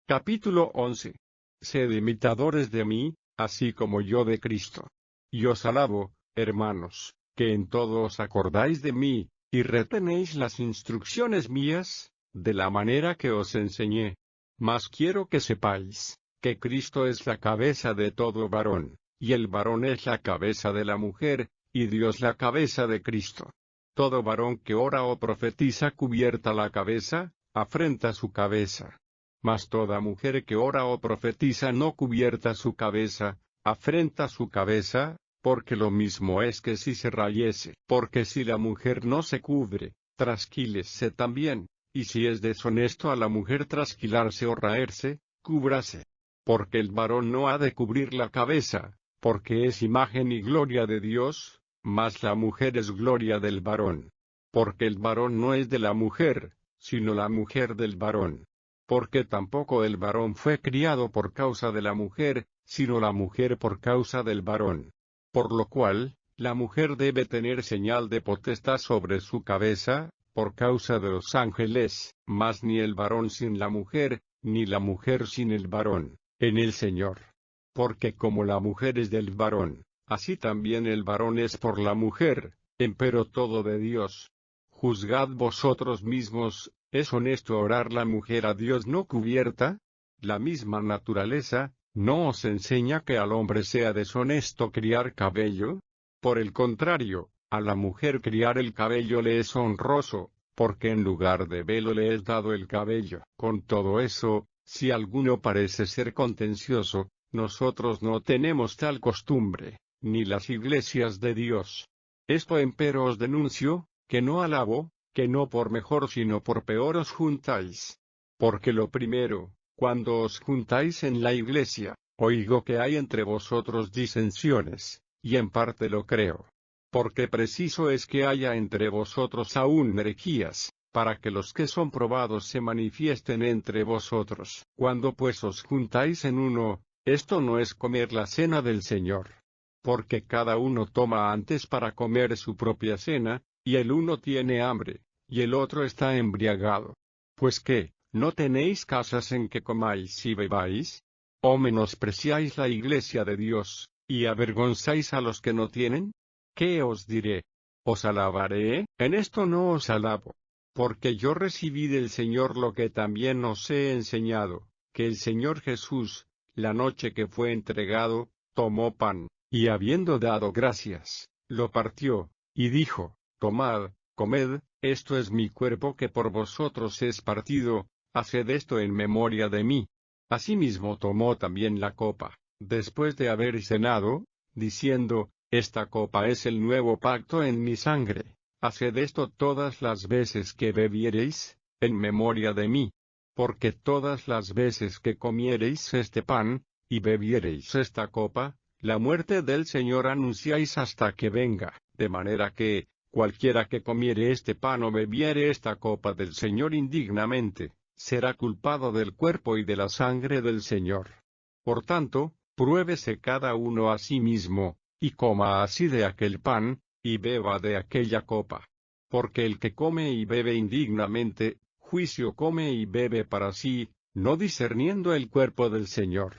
Capítulo 11. Sed imitadores de mí, así como yo de Cristo. Y os alabo, hermanos, que en todo os acordáis de mí, y retenéis las instrucciones mías, de la manera que os enseñé. Mas quiero que sepáis, que Cristo es la cabeza de todo varón, y el varón es la cabeza de la mujer, y Dios la cabeza de Cristo. Todo varón que ora o profetiza cubierta la cabeza, afrenta su cabeza. Mas toda mujer que ora o profetiza no cubierta su cabeza, afrenta su cabeza, porque lo mismo es que si se rayese. Porque si la mujer no se cubre, trasquílese también, y si es deshonesto a la mujer trasquilarse o raerse, cúbrase. Porque el varón no ha de cubrir la cabeza, porque es imagen y gloria de Dios, mas la mujer es gloria del varón. porque el varón no es de la mujer, sino la mujer del varón. Porque tampoco el varón fue criado por causa de la mujer, sino la mujer por causa del varón. Por lo cual, la mujer debe tener señal de potestad sobre su cabeza, por causa de los ángeles, mas ni el varón sin la mujer, ni la mujer sin el varón, en el Señor. Porque como la mujer es del varón, así también el varón es por la mujer, empero todo de Dios. Juzgad vosotros mismos, ¿es honesto orar la mujer a Dios no cubierta? La misma naturaleza, ¿no os enseña que al hombre sea deshonesto criar cabello? Por el contrario, a la mujer criar el cabello le es honroso, porque en lugar de velo le es dado el cabello. Con todo eso, si alguno parece ser contencioso, nosotros no tenemos tal costumbre, ni las iglesias de Dios. Esto empero os denuncio, que no alabo, que no por mejor sino por peor os juntáis. Porque lo primero, cuando os juntáis en la iglesia, oigo que hay entre vosotros disensiones, y en parte lo creo. Porque preciso es que haya entre vosotros aún herejías, para que los que son probados se manifiesten entre vosotros. Cuando pues os juntáis en uno, esto no es comer la cena del Señor. Porque cada uno toma antes para comer su propia cena, y el uno tiene hambre, y el otro está embriagado. Pues ¿qué, no tenéis casas en que comáis y bebáis? ¿O menospreciáis la iglesia de Dios, y avergonzáis a los que no tienen? ¿Qué os diré? ¿Os alabaré? En esto no os alabo. Porque yo recibí del Señor lo que también os he enseñado, que el Señor Jesús, la noche que fue entregado, tomó pan, y habiendo dado gracias, lo partió, y dijo, tomad, comed, esto es mi cuerpo que por vosotros es partido, haced esto en memoria de mí. Asimismo tomó también la copa, después de haber cenado, diciendo, esta copa es el nuevo pacto en mi sangre, haced esto todas las veces que bebiereis, en memoria de mí. Porque todas las veces que comiereis este pan, y bebiereis esta copa, la muerte del Señor anunciáis hasta que venga, de manera que, cualquiera que comiere este pan o bebiere esta copa del Señor indignamente, será culpado del cuerpo y de la sangre del Señor. Por tanto, pruébese cada uno a sí mismo, y coma así de aquel pan, y beba de aquella copa. Porque el que come y bebe indignamente, juicio come y bebe para sí, no discerniendo el cuerpo del Señor.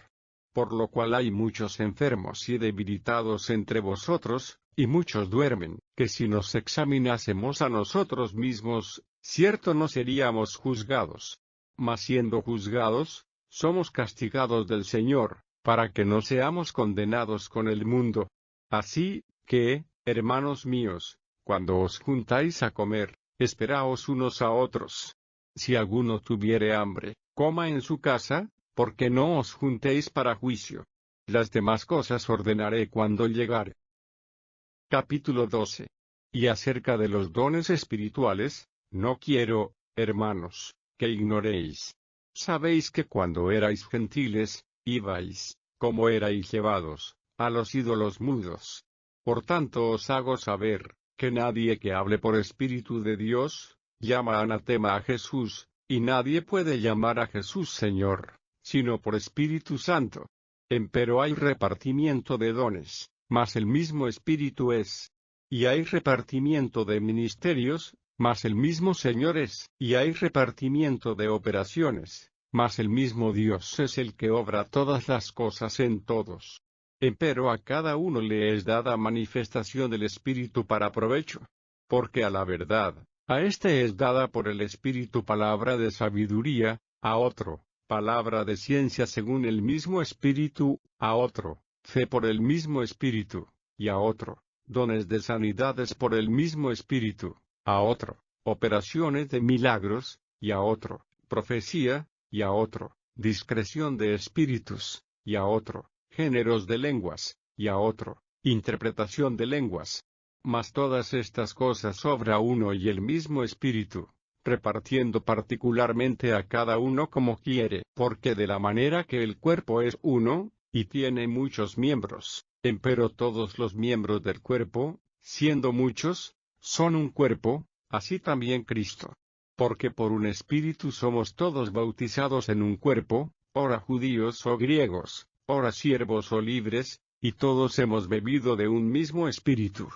Por lo cual hay muchos enfermos y debilitados entre vosotros, y muchos duermen, que si nos examinásemos a nosotros mismos, cierto no seríamos juzgados. Mas siendo juzgados, somos castigados del Señor, para que no seamos condenados con el mundo. Así que, hermanos míos, cuando os juntáis a comer, esperaos unos a otros. Si alguno tuviere hambre, coma en su casa, porque no os juntéis para juicio. Las demás cosas ordenaré cuando llegare. Capítulo 12. Y acerca de los dones espirituales, no quiero, hermanos, que ignoréis. Sabéis que cuando erais gentiles, ibais, como erais llevados, a los ídolos mudos. Por tanto os hago saber, que nadie que hable por Espíritu de Dios, llama anatema a Jesús, y nadie puede llamar a Jesús Señor, sino por Espíritu Santo. Empero hay repartimiento de dones, mas el mismo Espíritu es. Y hay repartimiento de ministerios, mas el mismo Señor es. Y hay repartimiento de operaciones, mas el mismo Dios es el que obra todas las cosas en todos. Empero a cada uno le es dada manifestación del Espíritu para provecho. Porque a la verdad, a éste es dada por el Espíritu palabra de sabiduría, a otro, palabra de ciencia según el mismo Espíritu, a otro, fe por el mismo Espíritu, y a otro, dones de sanidades por el mismo Espíritu, a otro, operaciones de milagros, y a otro, profecía, y a otro, discreción de espíritus, y a otro, géneros de lenguas, y a otro, interpretación de lenguas. Mas todas estas cosas obra uno y el mismo Espíritu, repartiendo particularmente a cada uno como quiere, porque de la manera que el cuerpo es uno, y tiene muchos miembros, empero todos los miembros del cuerpo, siendo muchos, son un cuerpo, así también Cristo. Porque por un espíritu somos todos bautizados en un cuerpo, ora judíos o griegos, ora siervos o libres, y todos hemos bebido de un mismo espíritu.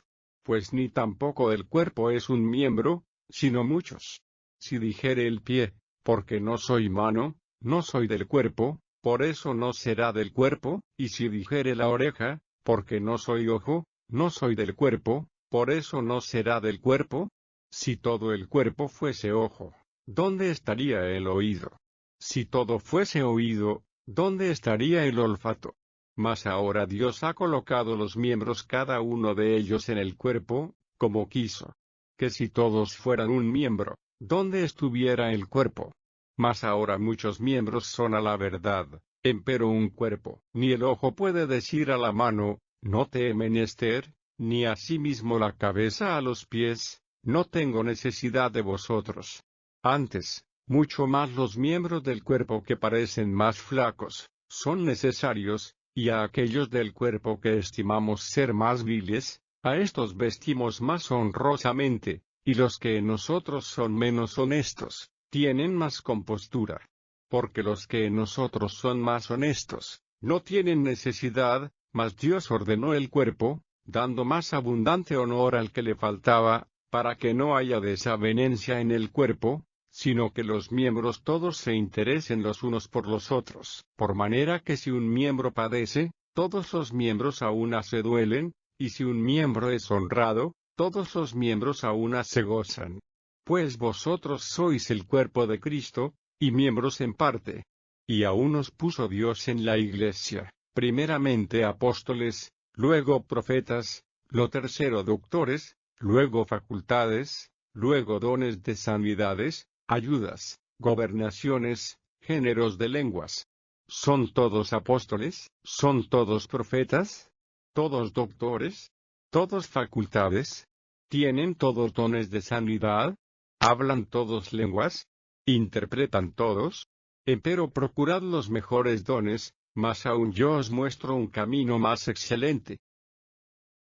Pues ni tampoco el cuerpo es un miembro, sino muchos. Si dijere el pie, porque no soy mano, no soy del cuerpo, por eso no será del cuerpo, y si dijere la oreja, porque no soy ojo, no soy del cuerpo, por eso no será del cuerpo. Si todo el cuerpo fuese ojo, ¿dónde estaría el oído? Si todo fuese oído, ¿dónde estaría el olfato? Mas ahora Dios ha colocado los miembros cada uno de ellos en el cuerpo, como quiso. Que si todos fueran un miembro, ¿dónde estuviera el cuerpo? Mas ahora muchos miembros son a la verdad, empero un cuerpo. Ni el ojo puede decir a la mano, no te he menester, ni asimismo la cabeza a los pies, no tengo necesidad de vosotros. Antes, mucho más los miembros del cuerpo que parecen más flacos, son necesarios, y a aquellos del cuerpo que estimamos ser más viles, a estos vestimos más honrosamente, y los que en nosotros son menos honestos, tienen más compostura. Porque los que en nosotros son más honestos, no tienen necesidad, mas Dios ordenó el cuerpo, dando más abundante honor al que le faltaba, para que no haya desavenencia en el cuerpo, sino que los miembros todos se interesen los unos por los otros. Por manera que si un miembro padece, todos los miembros a una se duelen, y si un miembro es honrado, todos los miembros a una se gozan. Pues vosotros sois el cuerpo de Cristo, y miembros en parte. Y aún os puso Dios en la iglesia, primeramente apóstoles, luego profetas, lo tercero doctores, luego facultades, luego dones de sanidades, ayudas, gobernaciones, géneros de lenguas. ¿Son todos apóstoles? ¿Son todos profetas? ¿Todos doctores? ¿Todos facultades? ¿Tienen todos dones de sanidad? ¿Hablan todos lenguas? ¿Interpretan todos? Empero procurad los mejores dones, mas aún yo os muestro un camino más excelente.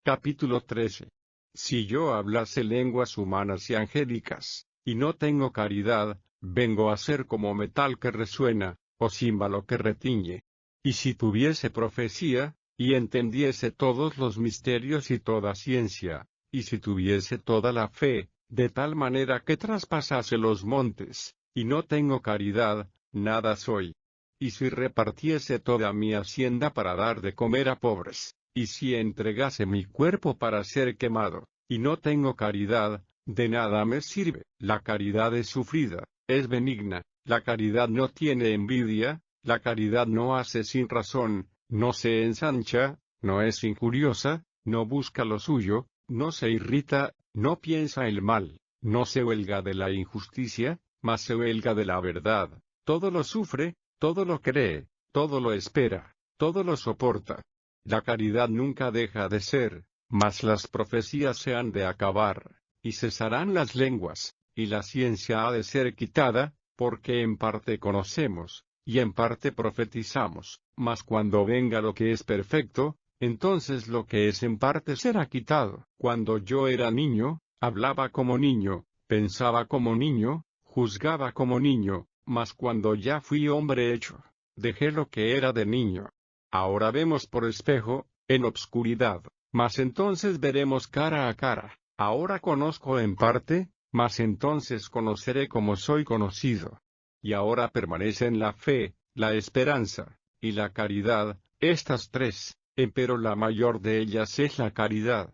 Capítulo 13. Si yo hablase lenguas humanas y angélicas, y no tengo caridad, vengo a ser como metal que resuena, o címbalo que retiñe. Y si tuviese profecía, y entendiese todos los misterios y toda ciencia, y si tuviese toda la fe, de tal manera que traspasase los montes, y no tengo caridad, nada soy. Y si repartiese toda mi hacienda para dar de comer a pobres, y si entregase mi cuerpo para ser quemado, y no tengo caridad, de nada me sirve. La caridad es sufrida, es benigna, la caridad no tiene envidia, la caridad no hace sin razón, no se ensancha, no es injuriosa, no busca lo suyo, no se irrita, no piensa el mal, no se huelga de la injusticia, mas se huelga de la verdad. Todo lo sufre, todo lo cree, todo lo espera, todo lo soporta. La caridad nunca deja de ser, mas las profecías se han de acabar, y cesarán las lenguas, y la ciencia ha de ser quitada, porque en parte conocemos, y en parte profetizamos, mas cuando venga lo que es perfecto, entonces lo que es en parte será quitado. Cuando yo era niño, hablaba como niño, pensaba como niño, juzgaba como niño, mas cuando ya fui hombre hecho, dejé lo que era de niño. Ahora vemos por espejo, en obscuridad, mas entonces veremos cara a cara. Ahora conozco en parte, mas entonces conoceré como soy conocido. Y ahora permanecen la fe, la esperanza, y la caridad, estas tres, empero la mayor de ellas es la caridad.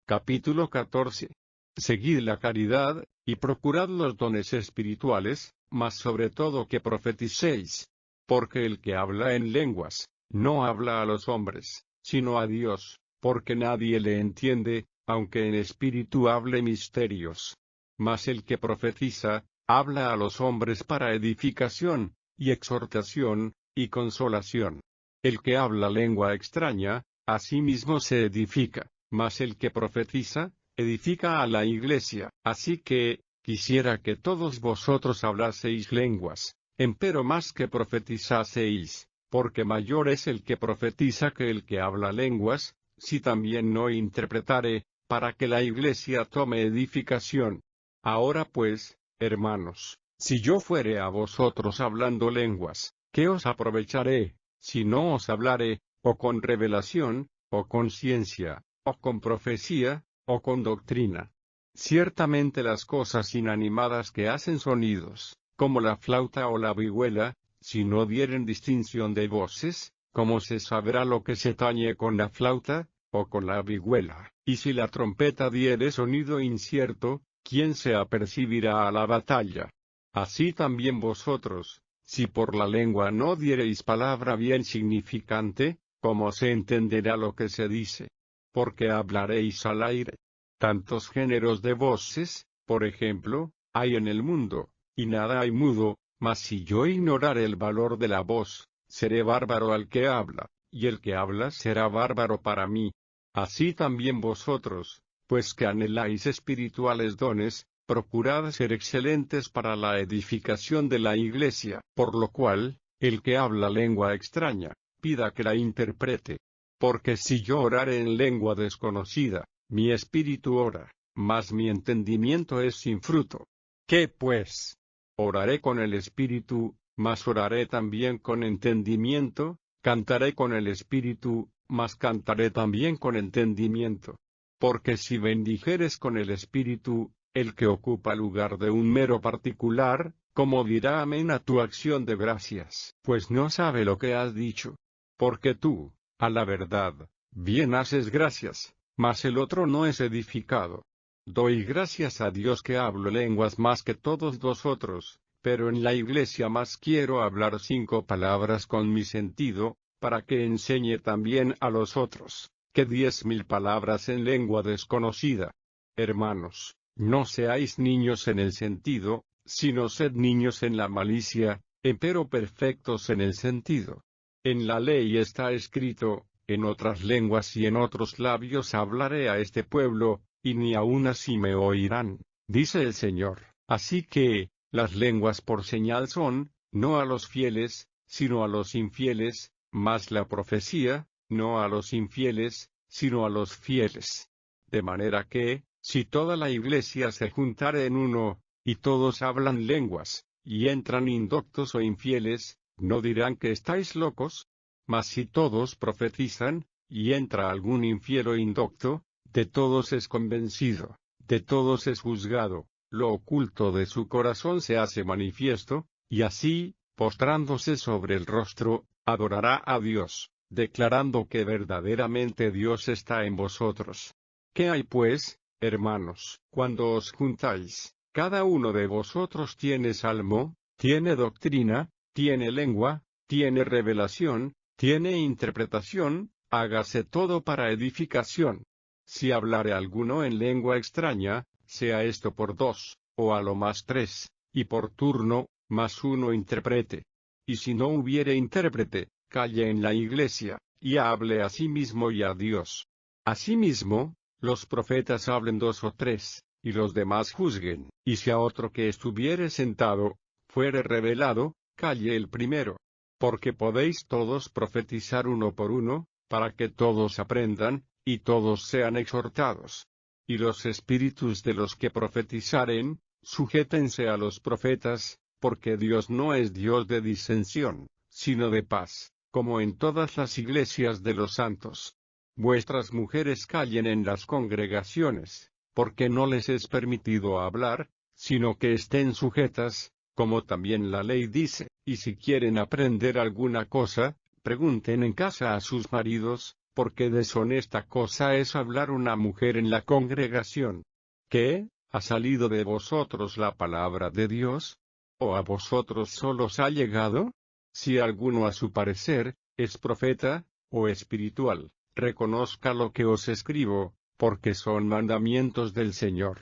Capítulo 14. Seguid la caridad, y procurad los dones espirituales, mas sobre todo que profeticéis. Porque el que habla en lenguas, no habla a los hombres, sino a Dios, porque nadie le entiende, aunque en espíritu hable misterios. Mas el que profetiza, habla a los hombres para edificación, y exhortación, y consolación. El que habla lengua extraña, a sí mismo se edifica, mas el que profetiza, edifica a la iglesia. Así que, quisiera que todos vosotros hablaseis lenguas, empero más que profetizaseis, porque mayor es el que profetiza que el que habla lenguas, si también no interpretare, para que la iglesia tome edificación. Ahora pues, hermanos, si yo fuere a vosotros hablando lenguas, ¿qué os aprovecharé, si no os hablaré, o con revelación, o con ciencia, o con profecía, o con doctrina? Ciertamente las cosas inanimadas que hacen sonidos, como la flauta o la vihuela, si no dieren distinción de voces, ¿cómo se sabrá lo que se tañe con la flauta, o con la vihuela? Y si la trompeta diere sonido incierto, ¿quién se apercibirá a la batalla? Así también vosotros, si por la lengua no diereis palabra bien significante, ¿cómo se entenderá lo que se dice? Porque hablaréis al aire. Tantos géneros de voces, por ejemplo, hay en el mundo, y nada hay mudo, mas si yo ignorare el valor de la voz, seré bárbaro al que habla, y el que habla será bárbaro para mí. Así también vosotros, pues que anheláis espirituales dones, procurad ser excelentes para la edificación de la iglesia, por lo cual, el que habla lengua extraña, pida que la interprete. Porque si yo orare en lengua desconocida, mi espíritu ora, mas mi entendimiento es sin fruto. ¿Qué pues? Oraré con el espíritu, mas oraré también con entendimiento, cantaré con el espíritu, mas cantaré también con entendimiento. Porque si bendijeres con el espíritu, el que ocupa lugar de un mero particular, ¿cómo dirá amén a tu acción de gracias? Pues no sabe lo que has dicho. Porque tú, a la verdad, bien haces gracias, mas el otro no es edificado. Doy gracias a Dios que hablo lenguas más que todos vosotros, pero en la iglesia más quiero hablar 5 palabras con mi sentido, para que enseñe también a los otros, que 10.000 palabras en lengua desconocida. Hermanos, no seáis niños en el sentido, sino sed niños en la malicia, empero perfectos en el sentido. En la ley está escrito, en otras lenguas y en otros labios hablaré a este pueblo, y ni aun así me oirán, dice el Señor. Así que, las lenguas por señal son, no a los fieles, sino a los infieles, mas la profecía, no a los infieles, sino a los fieles. De manera que, si toda la iglesia se juntare en uno, y todos hablan lenguas, y entran indoctos o infieles, ¿no dirán que estáis locos? Mas si todos profetizan, y entra algún infiel o indocto, de todos es convencido, de todos es juzgado, lo oculto de su corazón se hace manifiesto, y así, postrándose sobre el rostro, adorará a Dios, declarando que verdaderamente Dios está en vosotros. ¿Qué hay pues, hermanos, cuando os juntáis? Cada uno de vosotros tiene salmo, tiene doctrina, tiene lengua, tiene revelación, tiene interpretación, hágase todo para edificación. Si hablare alguno en lengua extraña, sea esto por 2, o a lo más 3, y por turno, más uno interprete. Y si no hubiere intérprete, calle en la iglesia, y hable a sí mismo y a Dios. Asimismo, los profetas hablen 2 o 3, y los demás juzguen. Y si a otro que estuviere sentado, fuere revelado, calle el primero. Porque podéis todos profetizar uno por uno, para que todos aprendan, y todos sean exhortados. Y los espíritus de los que profetizaren, sujétense a los profetas, porque Dios no es Dios de disensión, sino de paz, como en todas las iglesias de los santos. Vuestras mujeres callen en las congregaciones, porque no les es permitido hablar, sino que estén sujetas, como también la ley dice, y si quieren aprender alguna cosa, pregunten en casa a sus maridos, porque deshonesta cosa es hablar una mujer en la congregación. ¿Qué? ¿Ha salido de vosotros la palabra de Dios? ¿O a vosotros solos ha llegado? Si alguno a su parecer, es profeta, o espiritual, reconozca lo que os escribo, porque son mandamientos del Señor.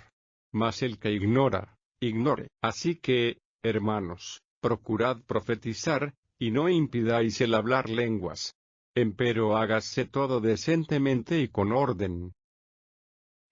Mas el que ignora, ignore. Así que, hermanos, procurad profetizar, y no impidáis el hablar lenguas. Empero hágase todo decentemente y con orden.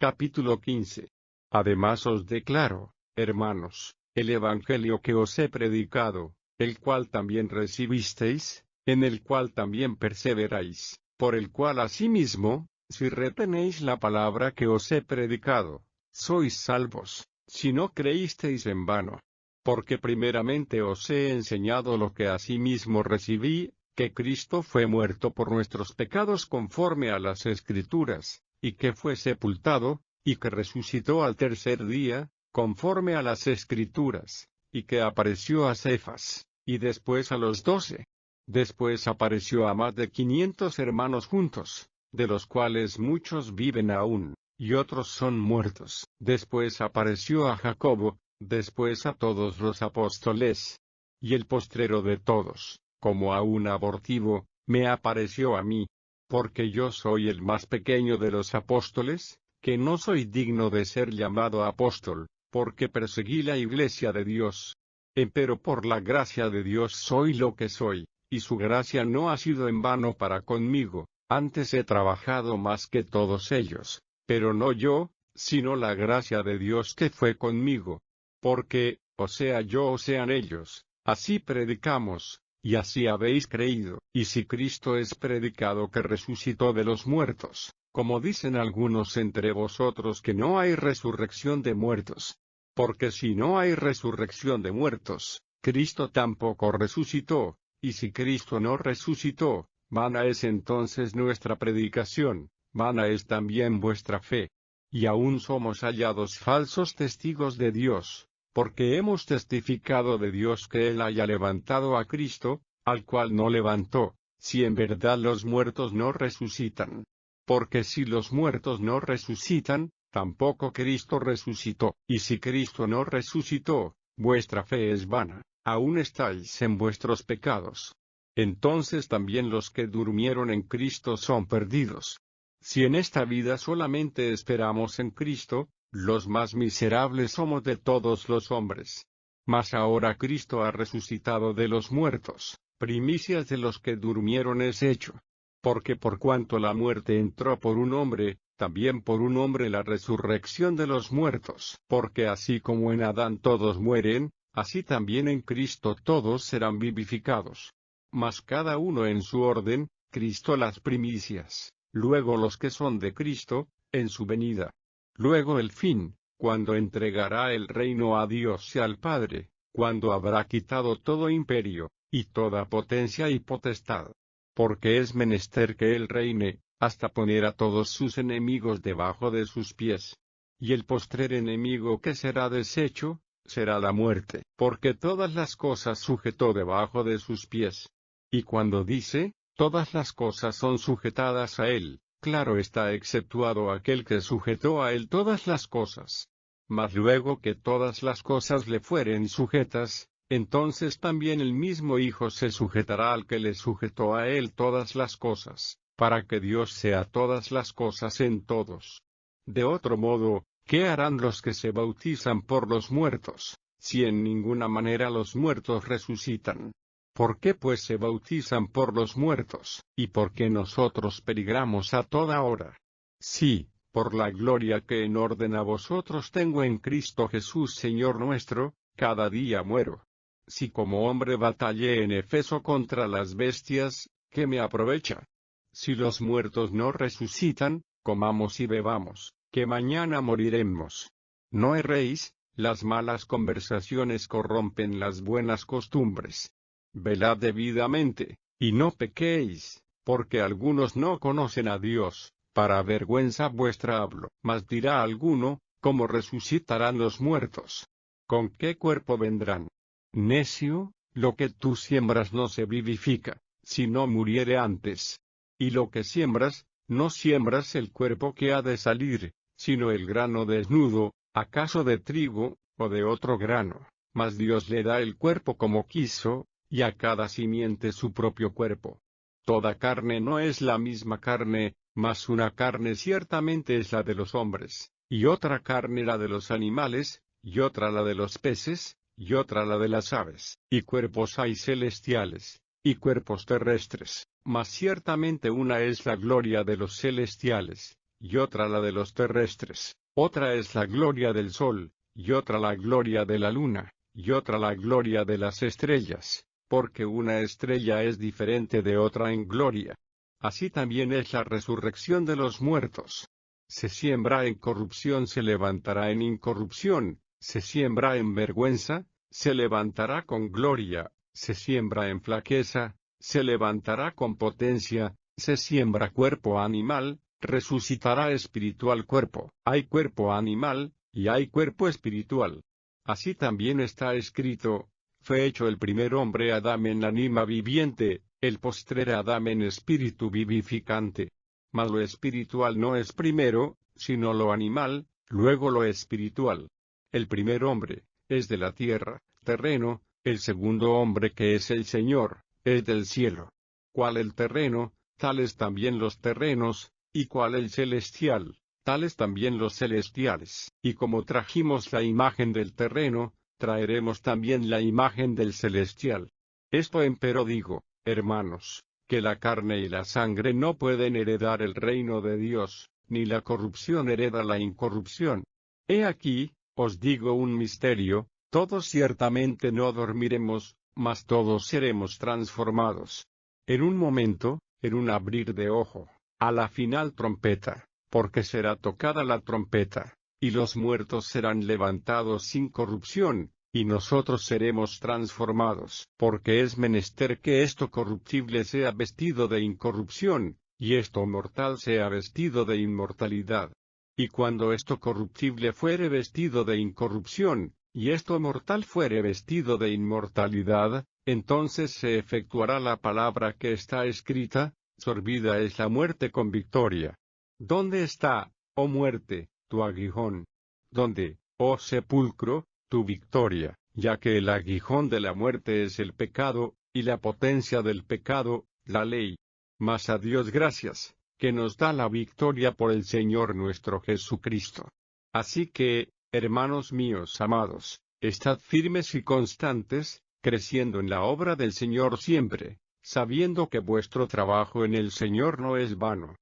Capítulo 15. Además os declaro, hermanos, el evangelio que os he predicado, el cual también recibisteis, en el cual también perseveráis, por el cual asimismo, Si retenéis la palabra que os he predicado, sois salvos, si no creísteis en vano. Porque primeramente os he enseñado lo que asimismo recibí, que Cristo fue muerto por nuestros pecados conforme a las Escrituras, y que fue sepultado, y que resucitó al tercer día, conforme a las Escrituras, y que apareció a Cefas, y después a los 12. Después apareció a más de 500 hermanos juntos, de los cuales muchos viven aún, y otros son muertos. Después apareció a Jacobo, después a todos los apóstoles. Y el postrero de todos, como a un abortivo, me apareció a mí. Porque yo soy el más pequeño de los apóstoles, que no soy digno de ser llamado apóstol, porque perseguí la iglesia de Dios. Empero por la gracia de Dios soy lo que soy, y su gracia no ha sido en vano para conmigo, antes he trabajado más que todos ellos, pero no yo, sino la gracia de Dios que fue conmigo. Porque, o sea yo o sean ellos, así predicamos, y así habéis creído. Y si Cristo es predicado que resucitó de los muertos, como dicen algunos entre vosotros que no hay resurrección de muertos. Porque si no hay resurrección de muertos, Cristo tampoco resucitó, y si Cristo no resucitó, vana es entonces nuestra predicación, vana es también vuestra fe. Y aún somos hallados falsos testigos de Dios, porque hemos testificado de Dios que Él haya levantado a Cristo, al cual no levantó, si en verdad los muertos no resucitan. Porque si los muertos no resucitan, tampoco Cristo resucitó. Y si Cristo no resucitó, vuestra fe es vana, aún estáis en vuestros pecados. Entonces también los que durmieron en Cristo son perdidos. Si en esta vida solamente esperamos en Cristo, los más miserables somos de todos los hombres. Mas ahora Cristo ha resucitado de los muertos, primicias de los que durmieron es hecho. Porque por cuanto la muerte entró por un hombre, también por un hombre la resurrección de los muertos. Porque así como en Adán todos mueren, así también en Cristo todos serán vivificados. Mas cada uno en su orden, Cristo las primicias, luego los que son de Cristo, en su venida. Luego el fin, cuando entregará el reino a Dios y al Padre, cuando habrá quitado todo imperio, y toda potencia y potestad. Porque es menester que Él reine, hasta poner a todos sus enemigos debajo de sus pies. Y el postrer enemigo que será deshecho, será la muerte. Porque todas las cosas sujetó debajo de sus pies. Y cuando dice, todas las cosas son sujetadas a Él, claro está exceptuado aquel que sujetó a Él todas las cosas. Mas luego que todas las cosas le fueren sujetas, entonces también el mismo Hijo se sujetará al que le sujetó a Él todas las cosas, para que Dios sea todas las cosas en todos. De otro modo, ¿qué harán los que se bautizan por los muertos, si en ninguna manera los muertos resucitan? ¿Por qué pues se bautizan por los muertos, y por qué nosotros peligramos a toda hora? Sí, por la gloria que en orden a vosotros tengo en Cristo Jesús Señor nuestro, cada día muero. Si como hombre batallé en Efeso contra las bestias, ¿qué me aprovecha? Si los muertos no resucitan, comamos y bebamos, que mañana moriremos. No erréis, las malas conversaciones corrompen las buenas costumbres. Velad debidamente, y no pequéis, porque algunos no conocen a Dios, para vergüenza vuestra hablo. Mas dirá alguno, ¿cómo resucitarán los muertos? ¿Con qué cuerpo vendrán? Necio, lo que tú siembras no se vivifica, si no muriere antes. Y lo que siembras, no siembras el cuerpo que ha de salir, sino el grano desnudo, acaso de trigo, o de otro grano. Mas Dios le da el cuerpo como quiso, y a cada simiente su propio cuerpo. Toda carne no es la misma carne, mas una carne ciertamente es la de los hombres, y otra carne la de los animales, y otra la de los peces, y otra la de las aves. Y cuerpos hay celestiales, y cuerpos terrestres, mas ciertamente una es la gloria de los celestiales, y otra la de los terrestres. Otra es la gloria del sol, y otra la gloria de la luna, y otra la gloria de las estrellas, porque una estrella es diferente de otra en gloria. Así también es la resurrección de los muertos. Se siembra en corrupción, se levantará en incorrupción, se siembra en vergüenza, se levantará con gloria, se siembra en flaqueza, se levantará con potencia, se siembra cuerpo animal, resucitará espiritual cuerpo. Hay cuerpo animal, y hay cuerpo espiritual. Así también está escrito: fue hecho el primer hombre Adán en ánima viviente, el postrer Adán en espíritu vivificante. Mas lo espiritual no es primero, sino lo animal, luego lo espiritual. El primer hombre es de la tierra, terreno; el segundo hombre, que es el Señor, es del cielo. Cual el terreno, tales también los terrenos; y cual el celestial, tales también los celestiales. Y como trajimos la imagen del terreno, traeremos también la imagen del celestial. Esto empero digo, hermanos, que la carne y la sangre no pueden heredar el reino de Dios, ni la corrupción hereda la incorrupción. He aquí, os digo un misterio: todos ciertamente no dormiremos, mas todos seremos transformados. En un momento, en un abrir de ojo, a la final trompeta, porque será tocada la trompeta, y los muertos serán levantados sin corrupción, y nosotros seremos transformados. Porque es menester que esto corruptible sea vestido de incorrupción, y esto mortal sea vestido de inmortalidad. Y cuando esto corruptible fuere vestido de incorrupción, y esto mortal fuere vestido de inmortalidad, entonces se efectuará la palabra que está escrita: sorbida es la muerte con victoria. ¿Dónde está, oh muerte, tu aguijón? ¿Dónde, oh sepulcro, tu victoria? Ya que el aguijón de la muerte es el pecado, y la potencia del pecado, la ley. Mas a Dios gracias, que nos da la victoria por el Señor nuestro Jesucristo. Así que, hermanos míos amados, estad firmes y constantes, creciendo en la obra del Señor siempre, sabiendo que vuestro trabajo en el Señor no es vano.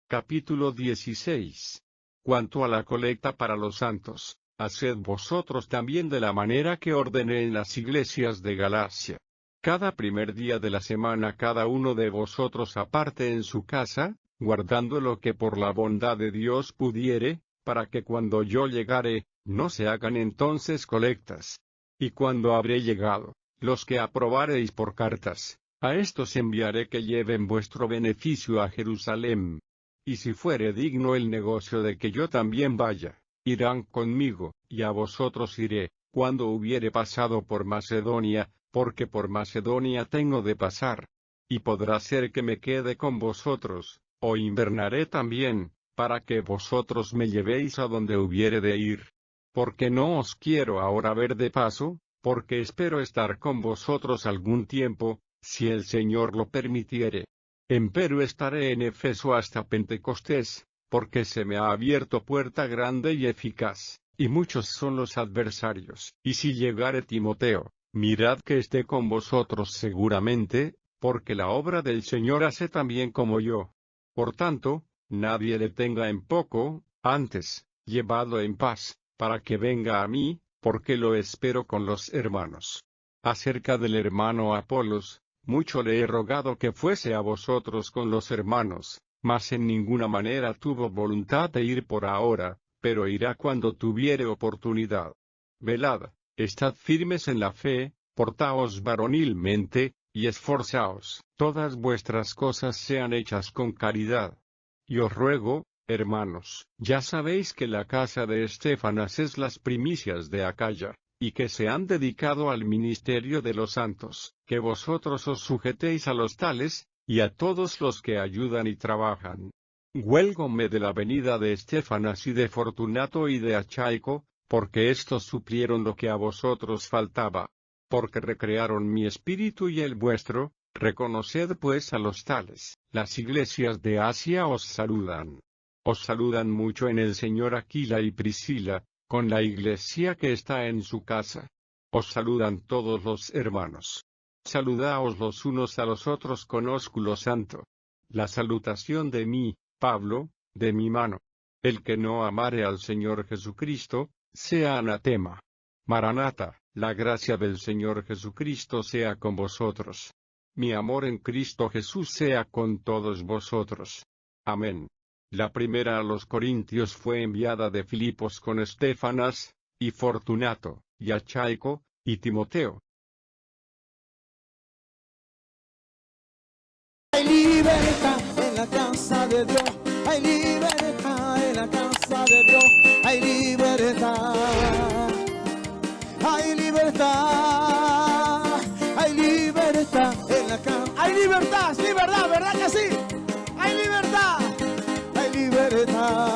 Capítulo 16. Cuanto a la colecta para los santos, haced vosotros también de la manera que ordené en las iglesias de Galacia. Cada primer día de la semana cada uno de vosotros aparte en su casa, guardando lo que por la bondad de Dios pudiere, para que cuando yo llegare, no se hagan entonces colectas. Y cuando habré llegado, los que aprobareis por cartas, a estos enviaré que lleven vuestro beneficio a Jerusalén. Y si fuere digno el negocio de que yo también vaya, irán conmigo, y a vosotros iré, cuando hubiere pasado por Macedonia, porque por Macedonia tengo de pasar. Y podrá ser que me quede con vosotros, o invernaré también, para que vosotros me llevéis a donde hubiere de ir. Porque no os quiero ahora ver de paso, porque espero estar con vosotros algún tiempo, si el Señor lo permitiere. Empero estaré en Éfeso hasta Pentecostés, porque se me ha abierto puerta grande y eficaz, y muchos son los adversarios. Y si llegare Timoteo, mirad que esté con vosotros seguramente, porque la obra del Señor hace también como yo. Por tanto, nadie le tenga en poco, antes, llevadlo en paz, para que venga a mí, porque lo espero con los hermanos. Acerca del hermano Apolos, mucho le he rogado que fuese a vosotros con los hermanos, mas en ninguna manera tuvo voluntad de ir por ahora, pero irá cuando tuviere oportunidad. Velad, estad firmes en la fe, portaos varonilmente, y esforzaos, todas vuestras cosas sean hechas con caridad. Y os ruego, hermanos, ya sabéis que la casa de Estéfanas es las primicias de Acaya, y que se han dedicado al ministerio de los santos, que vosotros os sujetéis a los tales, y a todos los que ayudan y trabajan. Huélgome de la venida de Estéfanas y de Fortunato y de Achaico, porque éstos suplieron lo que a vosotros faltaba. Porque recrearon mi espíritu y el vuestro. Reconoced pues a los tales. Las iglesias de Asia os saludan. Os saludan mucho en el Señor Aquila y Priscila, con la iglesia que está en su casa. Os saludan todos los hermanos. Saludaos los unos a los otros con ósculo santo. La salutación de mí, Pablo, de mi mano. El que no amare al Señor Jesucristo, sea anatema. Maranata, la gracia del Señor Jesucristo sea con vosotros. Mi amor en Cristo Jesús sea con todos vosotros. Amén. La primera a los Corintios fue enviada de Filipos con Estéfanas, y Fortunato, y Achaico, y Timoteo. Hay libertad en la casa de Dios, hay libertad en la casa de Dios, hay libertad, hay libertad, hay libertad en la casa, hay libertad, sí, verdad, ¿verdad que sí? Hay libertad, hay libertad.